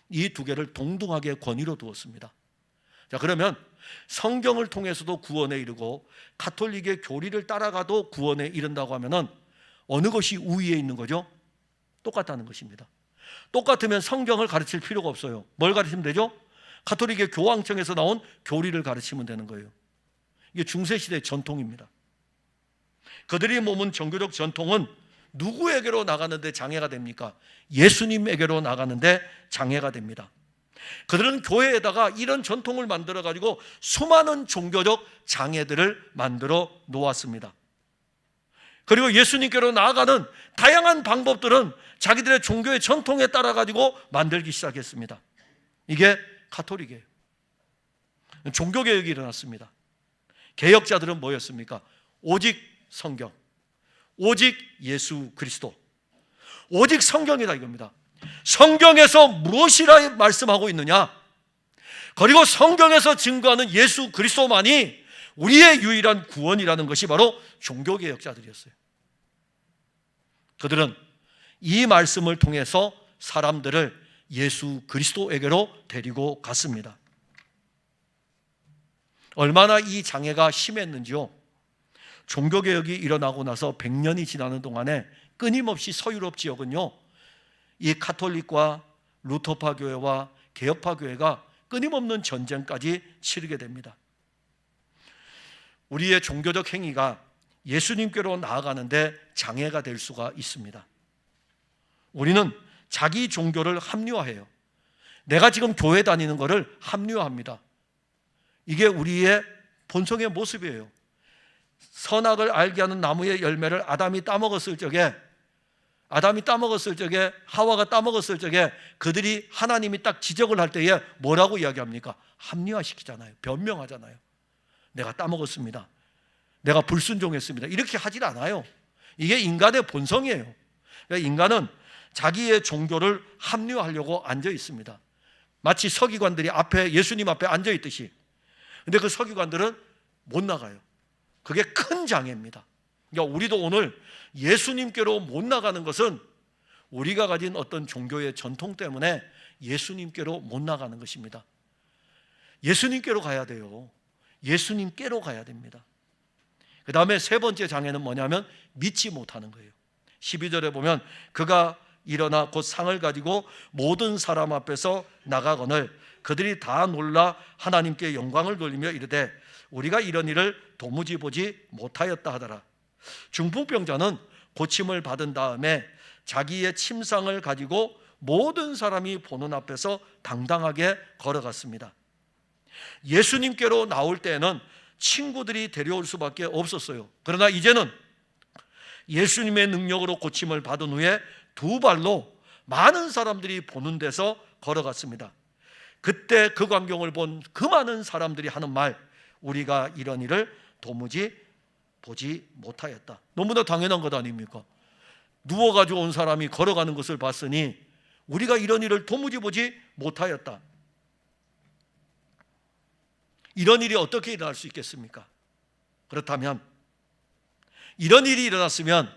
이 두 개를 동등하게 권위로 두었습니다. 자, 그러면 성경을 통해서도 구원에 이르고 가톨릭의 교리를 따라가도 구원에 이른다고 하면은 어느 것이 우위에 있는 거죠? 똑같다는 것입니다. 똑같으면 성경을 가르칠 필요가 없어요. 뭘 가르치면 되죠? 가톨릭의 교황청에서 나온 교리를 가르치면 되는 거예요. 이게 중세시대의 전통입니다. 그들이 몸은 종교적 전통은 누구에게로 나가는데 장애가 됩니까? 예수님에게로 나가는데 장애가 됩니다. 그들은 교회에다가 이런 전통을 만들어 가지고 수많은 종교적 장애들을 만들어 놓았습니다. 그리고 예수님께로 나아가는 다양한 방법들은 자기들의 종교의 전통에 따라 가지고 만들기 시작했습니다. 이게 가톨릭이에요. 종교개혁이 일어났습니다. 개혁자들은 뭐였습니까? 오직 성경, 오직 예수 그리스도, 오직 성경이다 이겁니다. 성경에서 무엇이라 말씀하고 있느냐? 그리고 성경에서 증거하는 예수 그리스도만이 우리의 유일한 구원이라는 것이 바로 종교개혁자들이었어요. 그들은 이 말씀을 통해서 사람들을 예수 그리스도에게로 데리고 갔습니다. 얼마나 이 장애가 심했는지요. 종교개혁이 일어나고 나서 100년이 지나는 동안에 끊임없이 서유럽 지역은요, 이 가톨릭과 루터파 교회와 개혁파 교회가 끊임없는 전쟁까지 치르게 됩니다. 우리의 종교적 행위가 예수님께로 나아가는데 장애가 될 수가 있습니다. 우리는 자기 종교를 합리화해요. 내가 지금 교회 다니는 것을 합리화합니다. 이게 우리의 본성의 모습이에요. 선악을 알게 하는 나무의 열매를 아담이 따먹었을 적에 하와가 따먹었을 적에 그들이 하나님이 딱 지적을 할 때에 뭐라고 이야기합니까? 합리화시키잖아요. 변명하잖아요. 내가 따먹었습니다. 내가 불순종했습니다. 이렇게 하질 않아요. 이게 인간의 본성이에요. 그러니까 인간은 자기의 종교를 합리화하려고 앉아 있습니다. 마치 서기관들이 예수님 앞에 앉아 있듯이. 근데 그 서기관들은 못 나가요. 그게 큰 장애입니다. 그러니까 우리도 오늘 예수님께로 못 나가는 것은 우리가 가진 어떤 종교의 전통 때문에 예수님께로 못 나가는 것입니다. 예수님께로 가야 돼요. 예수님께로 가야 됩니다. 그 다음에 세 번째 장애는 뭐냐면 믿지 못하는 거예요. 12절에 보면 그가 일어나 곧 상을 가지고 모든 사람 앞에서 나가거늘 그들이 다 놀라 하나님께 영광을 돌리며 이르되 우리가 이런 일을 도무지 보지 못하였다 하더라. 중풍병자는 고침을 받은 다음에 자기의 침상을 가지고 모든 사람이 보는 앞에서 당당하게 걸어갔습니다. 예수님께로 나올 때에는 친구들이 데려올 수밖에 없었어요. 그러나 이제는 예수님의 능력으로 고침을 받은 후에 두 발로 많은 사람들이 보는 데서 걸어갔습니다. 그때 그 광경을 본 그 많은 사람들이 하는 말, 우리가 이런 일을 도무지 보지 못하였다. 너무나 당연한 것 아닙니까? 누워가지고 온 사람이 걸어가는 것을 봤으니 우리가 이런 일을 도무지 보지 못하였다. 이런 일이 어떻게 일어날 수 있겠습니까? 그렇다면 이런 일이 일어났으면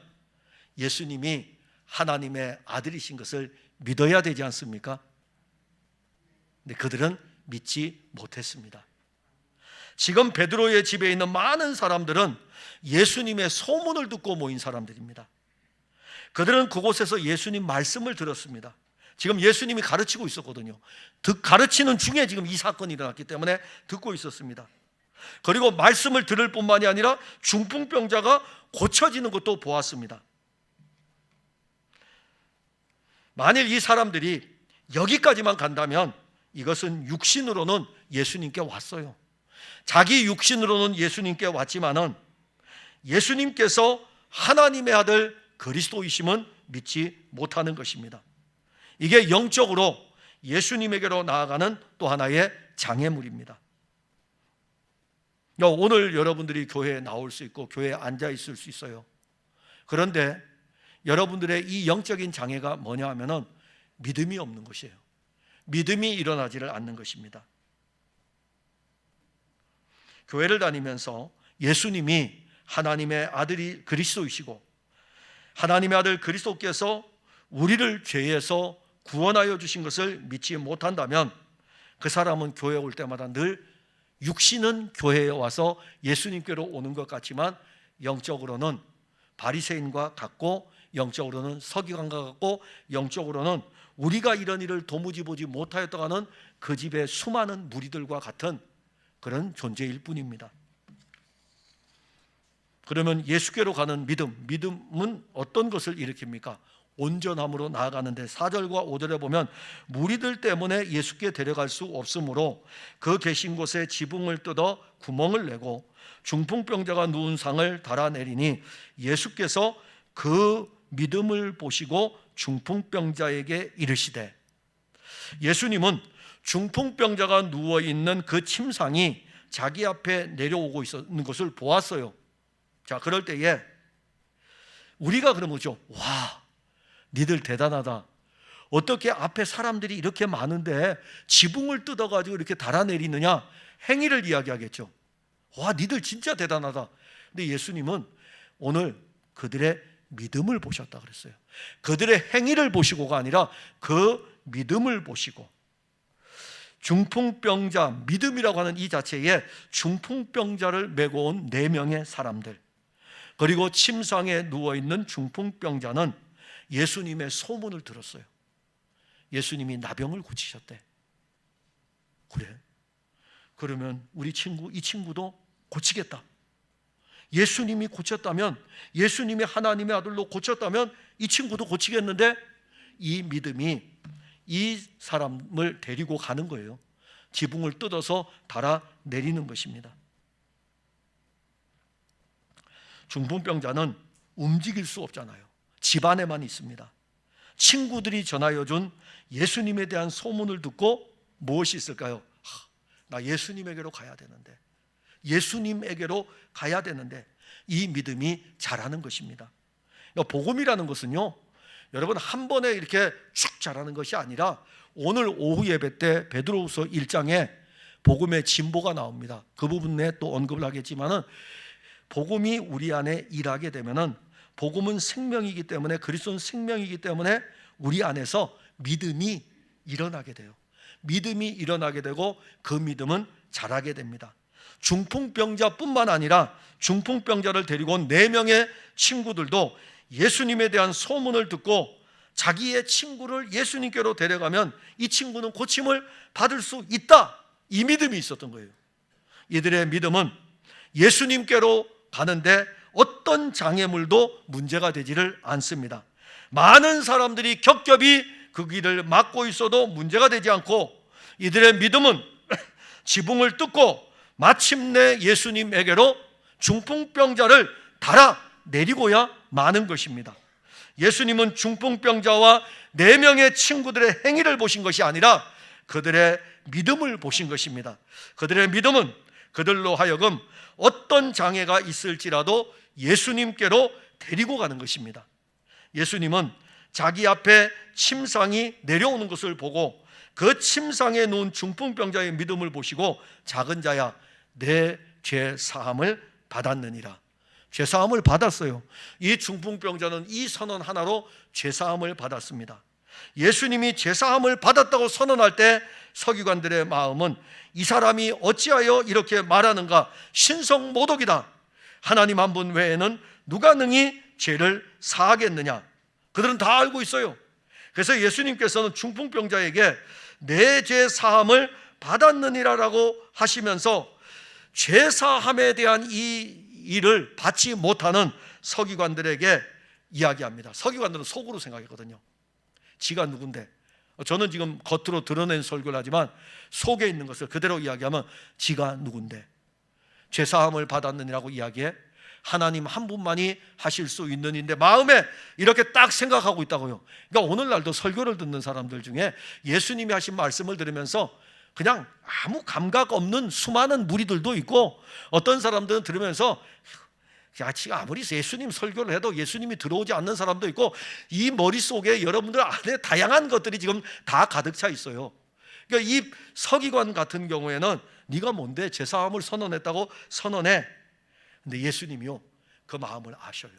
예수님이 하나님의 아들이신 것을 믿어야 되지 않습니까? 근데 그들은 믿지 못했습니다. 지금 베드로의 집에 있는 많은 사람들은 예수님의 소문을 듣고 모인 사람들입니다. 그들은 그곳에서 예수님 말씀을 들었습니다. 지금 예수님이 가르치고 있었거든요. 가르치는 중에 지금 이 사건이 일어났기 때문에 듣고 있었습니다. 그리고 말씀을 들을 뿐만이 아니라 중풍병자가 고쳐지는 것도 보았습니다. 만일 이 사람들이 여기까지만 간다면 이것은 육신으로는 예수님께 왔어요. 자기 육신으로는 예수님께 왔지만은 예수님께서 하나님의 아들 그리스도이심은 믿지 못하는 것입니다. 이게 영적으로 예수님에게로 나아가는 또 하나의 장애물입니다. 오늘 여러분들이 교회에 나올 수 있고 교회에 앉아 있을 수 있어요. 그런데 여러분들의 이 영적인 장애가 뭐냐 하면은 믿음이 없는 것이에요. 믿음이 일어나지를 않는 것입니다. 교회를 다니면서 예수님이 하나님의 아들이 그리스도이시고 하나님의 아들 그리스도께서 우리를 죄에서 구원하여 주신 것을 믿지 못한다면 그 사람은 교회에 올 때마다 늘 육신은 교회에 와서 예수님께로 오는 것 같지만 영적으로는 바리새인과 같고 영적으로는 서기관과 같고 영적으로는 우리가 이런 일을 도무지 보지 못하였다고 하는 그 집의 수많은 무리들과 같은 그런 존재일 뿐입니다. 그러면 예수께로 가는 믿음은 어떤 것을 일으킵니까? 온전함으로 나아가는데 4절과 5절에 보면 무리들 때문에 예수께 데려갈 수 없으므로 그 계신 곳에 지붕을 뜯어 구멍을 내고 중풍병자가 누운 상을 달아내리니 예수께서 그 믿음을 보시고 중풍병자에게 이르시되, 예수님은 중풍병자가 누워있는 그 침상이 자기 앞에 내려오고 있는 것을 보았어요. 자, 그럴 때에 우리가 그러죠. 와, 니들 대단하다. 어떻게 앞에 사람들이 이렇게 많은데 지붕을 뜯어가지고 이렇게 달아내리느냐? 행위를 이야기하겠죠. 와, 니들 진짜 대단하다. 근데 예수님은 오늘 그들의 믿음을 보셨다 그랬어요. 그들의 행위를 보시고가 아니라 그 믿음을 보시고, 중풍병자, 믿음이라고 하는 이 자체에 중풍병자를 메고 온 4명의 사람들, 그리고 침상에 누워있는 중풍병자는 예수님의 소문을 들었어요. 예수님이 나병을 고치셨대. 그래? 그러면 우리 친구, 이 친구도 고치겠다. 예수님이 고쳤다면, 예수님이 하나님의 아들로 고쳤다면 이 친구도 고치겠는데, 이 믿음이 이 사람을 데리고 가는 거예요. 지붕을 뜯어서 달아 내리는 것입니다. 중풍병자는 움직일 수 없잖아요. 집 안에만 있습니다. 친구들이 전하여 준 예수님에 대한 소문을 듣고 무엇이 있을까요? 나 예수님에게로 가야 되는데, 예수님에게로 가야 되는데, 이 믿음이 자라는 것입니다. 복음이라는 것은요, 여러분 한 번에 이렇게 쭉 자라는 것이 아니라, 오늘 오후 예배 때 베드로후서 1장에 복음의 진보가 나옵니다. 그 부분에 또 언급을 하겠지만은, 복음이 우리 안에 일하게 되면은, 복음은 생명이기 때문에, 그리스도는 생명이기 때문에 우리 안에서 믿음이 일어나게 돼요. 믿음이 일어나게 되고 그 믿음은 자라게 됩니다. 중풍병자뿐만 아니라 중풍병자를 데리고 온 4명의 친구들도 예수님에 대한 소문을 듣고 자기의 친구를 예수님께로 데려가면 이 친구는 고침을 받을 수 있다, 이 믿음이 있었던 거예요. 이들의 믿음은 예수님께로 가는데 어떤 장애물도 문제가 되지를 않습니다. 많은 사람들이 겹겹이 그 길을 막고 있어도 문제가 되지 않고, 이들의 믿음은 지붕을 뜯고 마침내 예수님에게로 중풍병자를 달아 내리고야 마는 것입니다. 예수님은 중풍병자와 4명의 친구들의 행위를 보신 것이 아니라 그들의 믿음을 보신 것입니다. 그들의 믿음은 그들로 하여금 어떤 장애가 있을지라도 예수님께로 데리고 가는 것입니다. 예수님은 자기 앞에 침상이 내려오는 것을 보고 그 침상에 누운 중풍병자의 믿음을 보시고, 작은 자야 내 죄 사함을 받았느니라. 죄 사함을 받았어요. 이 중풍병자는 이 선언 하나로 죄 사함을 받았습니다. 예수님이 죄 사함을 받았다고 선언할 때 서기관들의 마음은, 이 사람이 어찌하여 이렇게 말하는가, 신성모독이다. 하나님 한 분 외에는 누가 능히 죄를 사하겠느냐. 그들은 다 알고 있어요. 그래서 예수님께서는 중풍병자에게 내 죄 사함을 받았느니라라고 하시면서 죄 사함에 대한 이 일을 받지 못하는 서기관들에게 이야기합니다. 서기관들은 속으로 생각했거든요. 지가 누군데, 저는 지금 겉으로 드러낸 설교를 하지만 속에 있는 것을 그대로 이야기하면 지가 누군데, 죄 사함을 받았느니라고 이야기해 하나님 한 분만이 하실 수 있는 일인데 마음에 이렇게 딱 생각하고 있다고요. 그러니까 오늘날도 설교를 듣는 사람들 중에 예수님이 하신 말씀을 들으면서 그냥 아무 감각 없는 수많은 무리들도 있고, 어떤 사람들은 들으면서 지가 아무리 예수님 설교를 해도 예수님이 들어오지 않는 사람도 있고, 이 머릿속에 여러분들 안에 다양한 것들이 지금 다 가득 차 있어요. 그러니까 이 서기관 같은 경우에는 네가 뭔데 제사함을 선언했다고 선언해. 근데 예수님이요, 그 마음을 아셔요.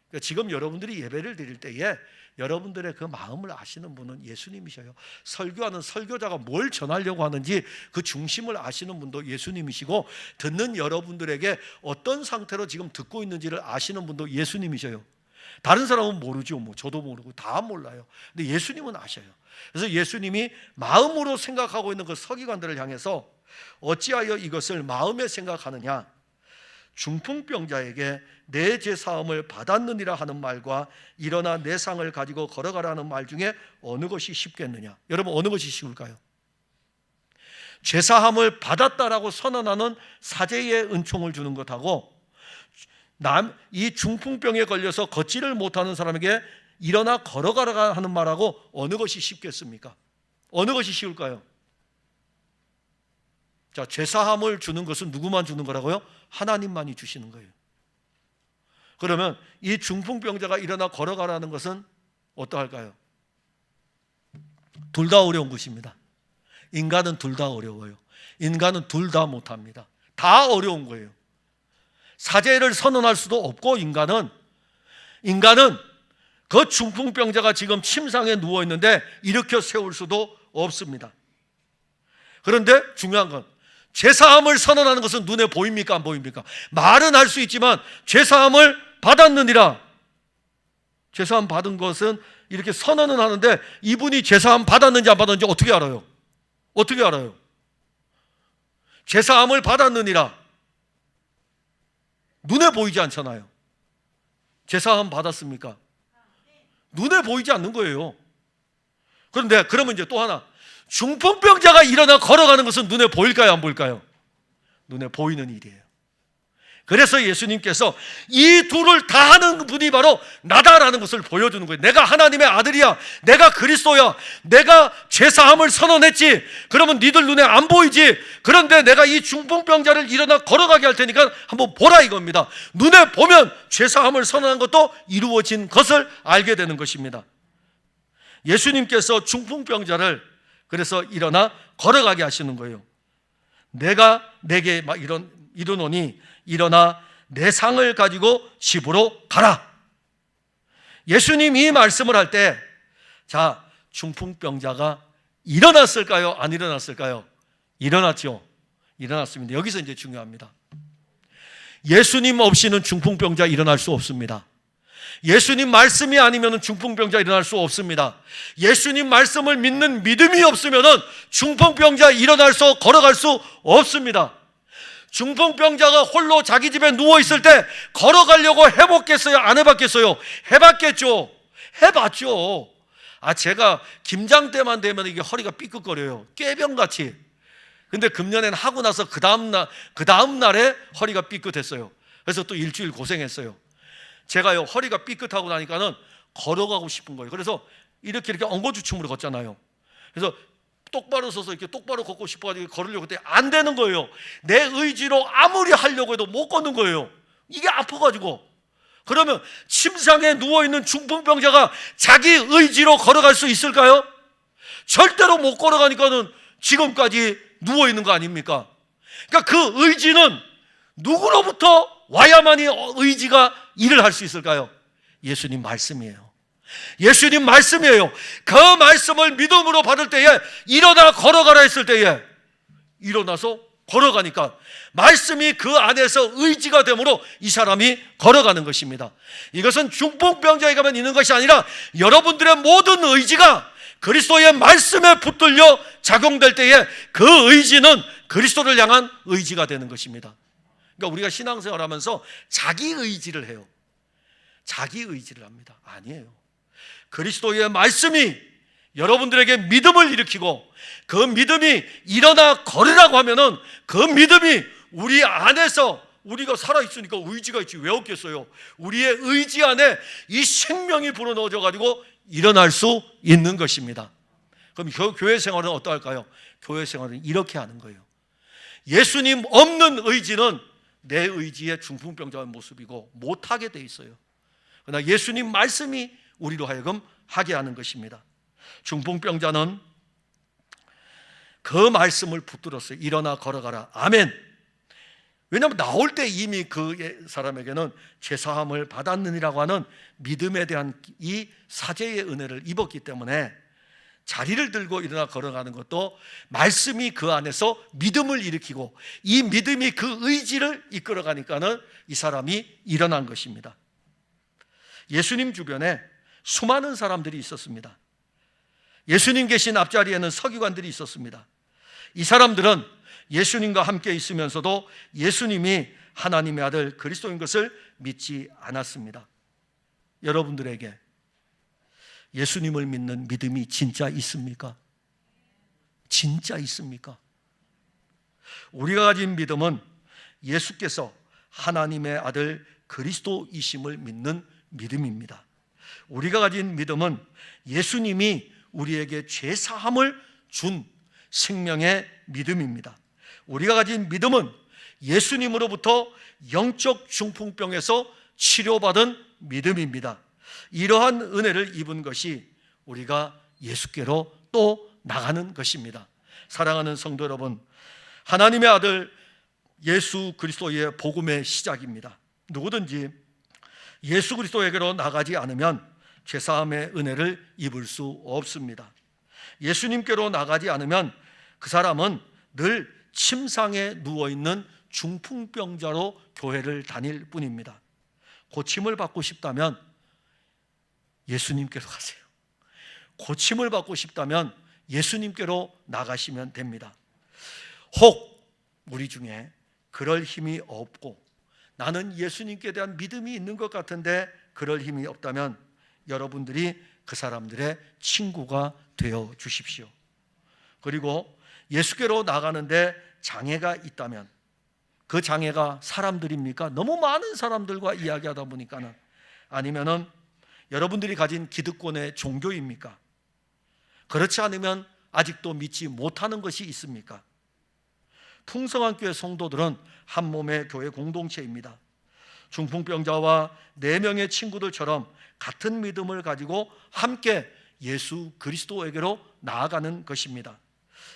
그러니까 지금 여러분들이 예배를 드릴 때에 여러분들의 그 마음을 아시는 분은 예수님이셔요. 설교하는 설교자가 뭘 전하려고 하는지 그 중심을 아시는 분도 예수님이시고, 듣는 여러분들에게 어떤 상태로 지금 듣고 있는지를 아시는 분도 예수님이셔요. 다른 사람은 모르죠. 뭐 저도 모르고 다 몰라요. 근데 예수님은 아셔요. 그래서 예수님이 마음으로 생각하고 있는 그 서기관들을 향해서 어찌하여 이것을 마음에 생각하느냐, 중풍병자에게 내 죄 사함을 받았느니라 하는 말과 일어나 내 상을 가지고 걸어가라는 말 중에 어느 것이 쉽겠느냐? 여러분, 어느 것이 쉬울까요? 죄 사함을 받았다라고 선언하는 사제의 은총을 주는 것하고, 이 중풍병에 걸려서 걷지를 못하는 사람에게 일어나 걸어가라 하는 말하고 어느 것이 쉽겠습니까? 어느 것이 쉬울까요? 자, 죄사함을 주는 것은 누구만 주는 거라고요? 하나님만이 주시는 거예요. 그러면 이 중풍병자가 일어나 걸어가라는 것은 어떠할까요? 둘 다 어려운 것입니다. 인간은 둘 다 어려워요. 인간은 둘 다 못합니다. 다 어려운 거예요. 사죄를 선언할 수도 없고, 인간은 그 중풍병자가 지금 침상에 누워있는데 일으켜 세울 수도 없습니다. 그런데 중요한 건, 죄사함을 선언하는 것은 눈에 보입니까, 안 보입니까? 말은 할 수 있지만 죄사함을 받았느니라. 죄사함 받은 것은 이렇게 선언은 하는데 이분이 제사함 받았는지 안 받았는지 어떻게 알아요? 어떻게 알아요? 제사함을 받았느니라 눈에 보이지 않잖아요. 제사함 받았습니까? 눈에 보이지 않는 거예요. 그런데 그러면 이제 또 하나, 중풍병자가 일어나 걸어가는 것은 눈에 보일까요, 안 보일까요? 눈에 보이는 일이에요. 그래서 예수님께서 이 둘을 다 하는 분이 바로 나다라는 것을 보여주는 거예요. 내가 하나님의 아들이야, 내가 그리스도야, 내가 죄사함을 선언했지. 그러면 니들 눈에 안 보이지. 그런데 내가 이 중풍병자를 일어나 걸어가게 할 테니까 한번 보라 이겁니다. 눈에 보면 죄사함을 선언한 것도 이루어진 것을 알게 되는 것입니다. 예수님께서 중풍병자를 그래서 일어나 걸어가게 하시는 거예요. 내가 내게 막 이르노니 일어나 내 상을 가지고 집으로 가라. 예수님 이 말씀을 할 때, 자, 중풍병자가 일어났을까요? 안 일어났을까요? 일어났죠. 일어났습니다. 여기서 이제 중요합니다. 예수님 없이는 중풍병자 일어날 수 없습니다. 예수님 말씀이 아니면 중풍병자 일어날 수 없습니다. 예수님 말씀을 믿는 믿음이 없으면 중풍병자 일어날 걸어갈 수 없습니다. 중풍병자가 홀로 자기 집에 누워있을 때 걸어가려고 해봤겠어요? 안 해봤겠어요? 해봤겠죠. 해봤죠. 제가 김장 때만 되면 이게 허리가 삐끗거려요. 꾀병같이. 근데 금년엔 하고 나서 그 다음 날에 허리가 삐끗했어요. 그래서 또 일주일 고생했어요. 제가요, 허리가 삐끗하고 나니까는 걸어가고 싶은 거예요. 그래서 이렇게 엉거주춤으로 걷잖아요. 그래서 똑바로 서서 이렇게 똑바로 걷고 싶어가지고 걸으려고 했더니 안 되는 거예요. 내 의지로 아무리 하려고 해도 못 걷는 거예요. 이게 아파가지고. 그러면 침상에 누워있는 중풍병자가 자기 의지로 걸어갈 수 있을까요? 절대로 못 걸어가니까는 지금까지 누워있는 거 아닙니까? 그러니까 그 의지는 누구로부터 와야만이 의지가 일을 할 수 있을까요? 예수님 말씀이에요. 예수님 말씀이에요. 그 말씀을 믿음으로 받을 때에, 일어나 걸어가라 했을 때에 일어나서 걸어가니까 말씀이 그 안에서 의지가 되므로 이 사람이 걸어가는 것입니다. 이것은 중풍병자에게만 있는 것이 아니라 여러분들의 모든 의지가 그리스도의 말씀에 붙들려 작용될 때에 그 의지는 그리스도를 향한 의지가 되는 것입니다. 그러니까 우리가 신앙생활하면서 자기 의지를 해요. 자기 의지를 합니다. 아니에요. 그리스도의 말씀이 여러분들에게 믿음을 일으키고 그 믿음이 일어나 걸으라고 하면은 그 믿음이 우리 안에서, 우리가 살아있으니까 의지가 있지 왜 없겠어요? 우리의 의지 안에 이 생명이 불어넣어져 가지고 일어날 수 있는 것입니다. 그럼 교회 생활은 어떠할까요? 교회 생활은 이렇게 하는 거예요. 예수님 없는 의지는 내 의지의 중풍병자의 모습이고 못하게 돼 있어요. 그러나 예수님 말씀이 우리로 하여금 하게 하는 것입니다. 중풍병자는 그 말씀을 붙들었어요. 일어나 걸어가라. 아멘. 왜냐하면 나올 때 이미 그 사람에게는 죄사함을 받았느니라고 하는 믿음에 대한 이 사죄의 은혜를 입었기 때문에 자리를 들고 일어나 걸어가는 것도 말씀이 그 안에서 믿음을 일으키고 이 믿음이 그 의지를 이끌어가니까는 이 사람이 일어난 것입니다. 예수님 주변에 수많은 사람들이 있었습니다. 예수님 계신 앞자리에는 서기관들이 있었습니다. 이 사람들은 예수님과 함께 있으면서도 예수님이 하나님의 아들 그리스도인 것을 믿지 않았습니다. 여러분들에게 예수님을 믿는 믿음이 진짜 있습니까? 진짜 있습니까? 우리가 가진 믿음은 예수께서 하나님의 아들 그리스도이심을 믿는 믿음입니다. 우리가 가진 믿음은 예수님이 우리에게 죄사함을 준 생명의 믿음입니다. 우리가 가진 믿음은 예수님으로부터 영적 중풍병에서 치료받은 믿음입니다. 이러한 은혜를 입은 것이 우리가 예수께로 또 나가는 것입니다. 사랑하는 성도 여러분, 하나님의 아들 예수 그리스도의 복음의 시작입니다. 누구든지 예수 그리스도에게로 나가지 않으면 죄사함의 은혜를 입을 수 없습니다. 예수님께로 나가지 않으면 그 사람은 늘 침상에 누워있는 중풍병자로 교회를 다닐 뿐입니다. 고침을 받고 싶다면 예수님께로 가세요. 고침을 받고 싶다면 예수님께로 나가시면 됩니다. 혹 우리 중에 그럴 힘이 없고 나는 예수님께 대한 믿음이 있는 것 같은데 그럴 힘이 없다면 여러분들이 그 사람들의 친구가 되어 주십시오. 그리고 예수께로 나가는데 장애가 있다면 그 장애가 사람들입니까? 너무 많은 사람들과 이야기하다 보니까는, 아니면은 여러분들이 가진 기득권의 종교입니까? 그렇지 않으면 아직도 믿지 못하는 것이 있습니까? 풍성한 교회 성도들은 한 몸의 교회 공동체입니다. 중풍병자와 4명의 친구들처럼 같은 믿음을 가지고 함께 예수 그리스도에게로 나아가는 것입니다.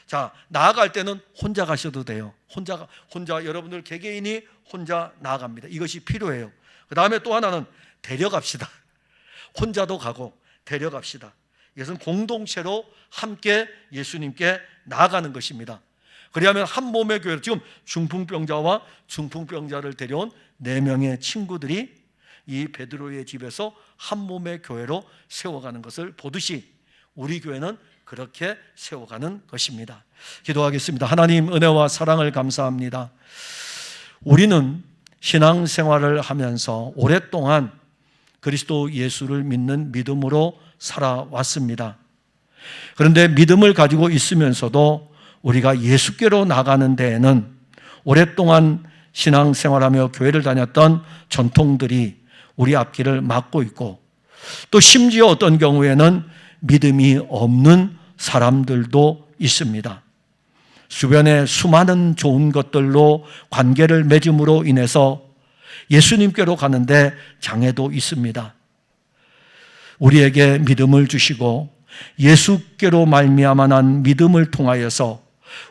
자, 나아갈 때는 혼자 가셔도 돼요. 혼자 여러분들 개개인이 혼자 나아갑니다. 이것이 필요해요. 그 다음에 또 하나는 데려갑시다. 혼자도 가고 데려갑시다. 이것은 공동체로 함께 예수님께 나아가는 것입니다. 그리하면 한 몸의 교회로, 지금 중풍병자와 중풍병자를 데려온 4명의 친구들이 이 베드로의 집에서 한 몸의 교회로 세워가는 것을 보듯이 우리 교회는 그렇게 세워가는 것입니다. 기도하겠습니다. 하나님, 은혜와 사랑을 감사합니다. 우리는 신앙생활을 하면서 오랫동안 그리스도 예수를 믿는 믿음으로 살아왔습니다. 그런데 믿음을 가지고 있으면서도 우리가 예수께로 나가는 데에는 오랫동안 신앙생활하며 교회를 다녔던 전통들이 우리 앞길을 막고 있고, 또 심지어 어떤 경우에는 믿음이 없는 사람들도 있습니다. 주변에 수많은 좋은 것들로 관계를 맺음으로 인해서 예수님께로 가는데 장애도 있습니다. 우리에게 믿음을 주시고 예수께로 말미암아 난 믿음을 통하여서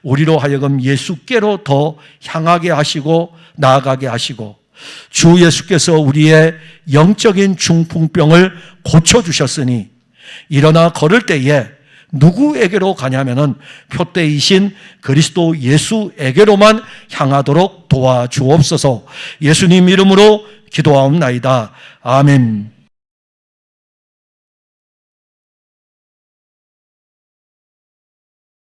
우리로 하여금 예수께로 더 향하게 하시고 나아가게 하시고, 주 예수께서 우리의 영적인 중풍병을 고쳐주셨으니 일어나 걸을 때에 누구에게로 가냐면은 표대이신 그리스도 예수에게로만 향하도록 도와주옵소서. 예수님 이름으로 기도하옵나이다. 아멘.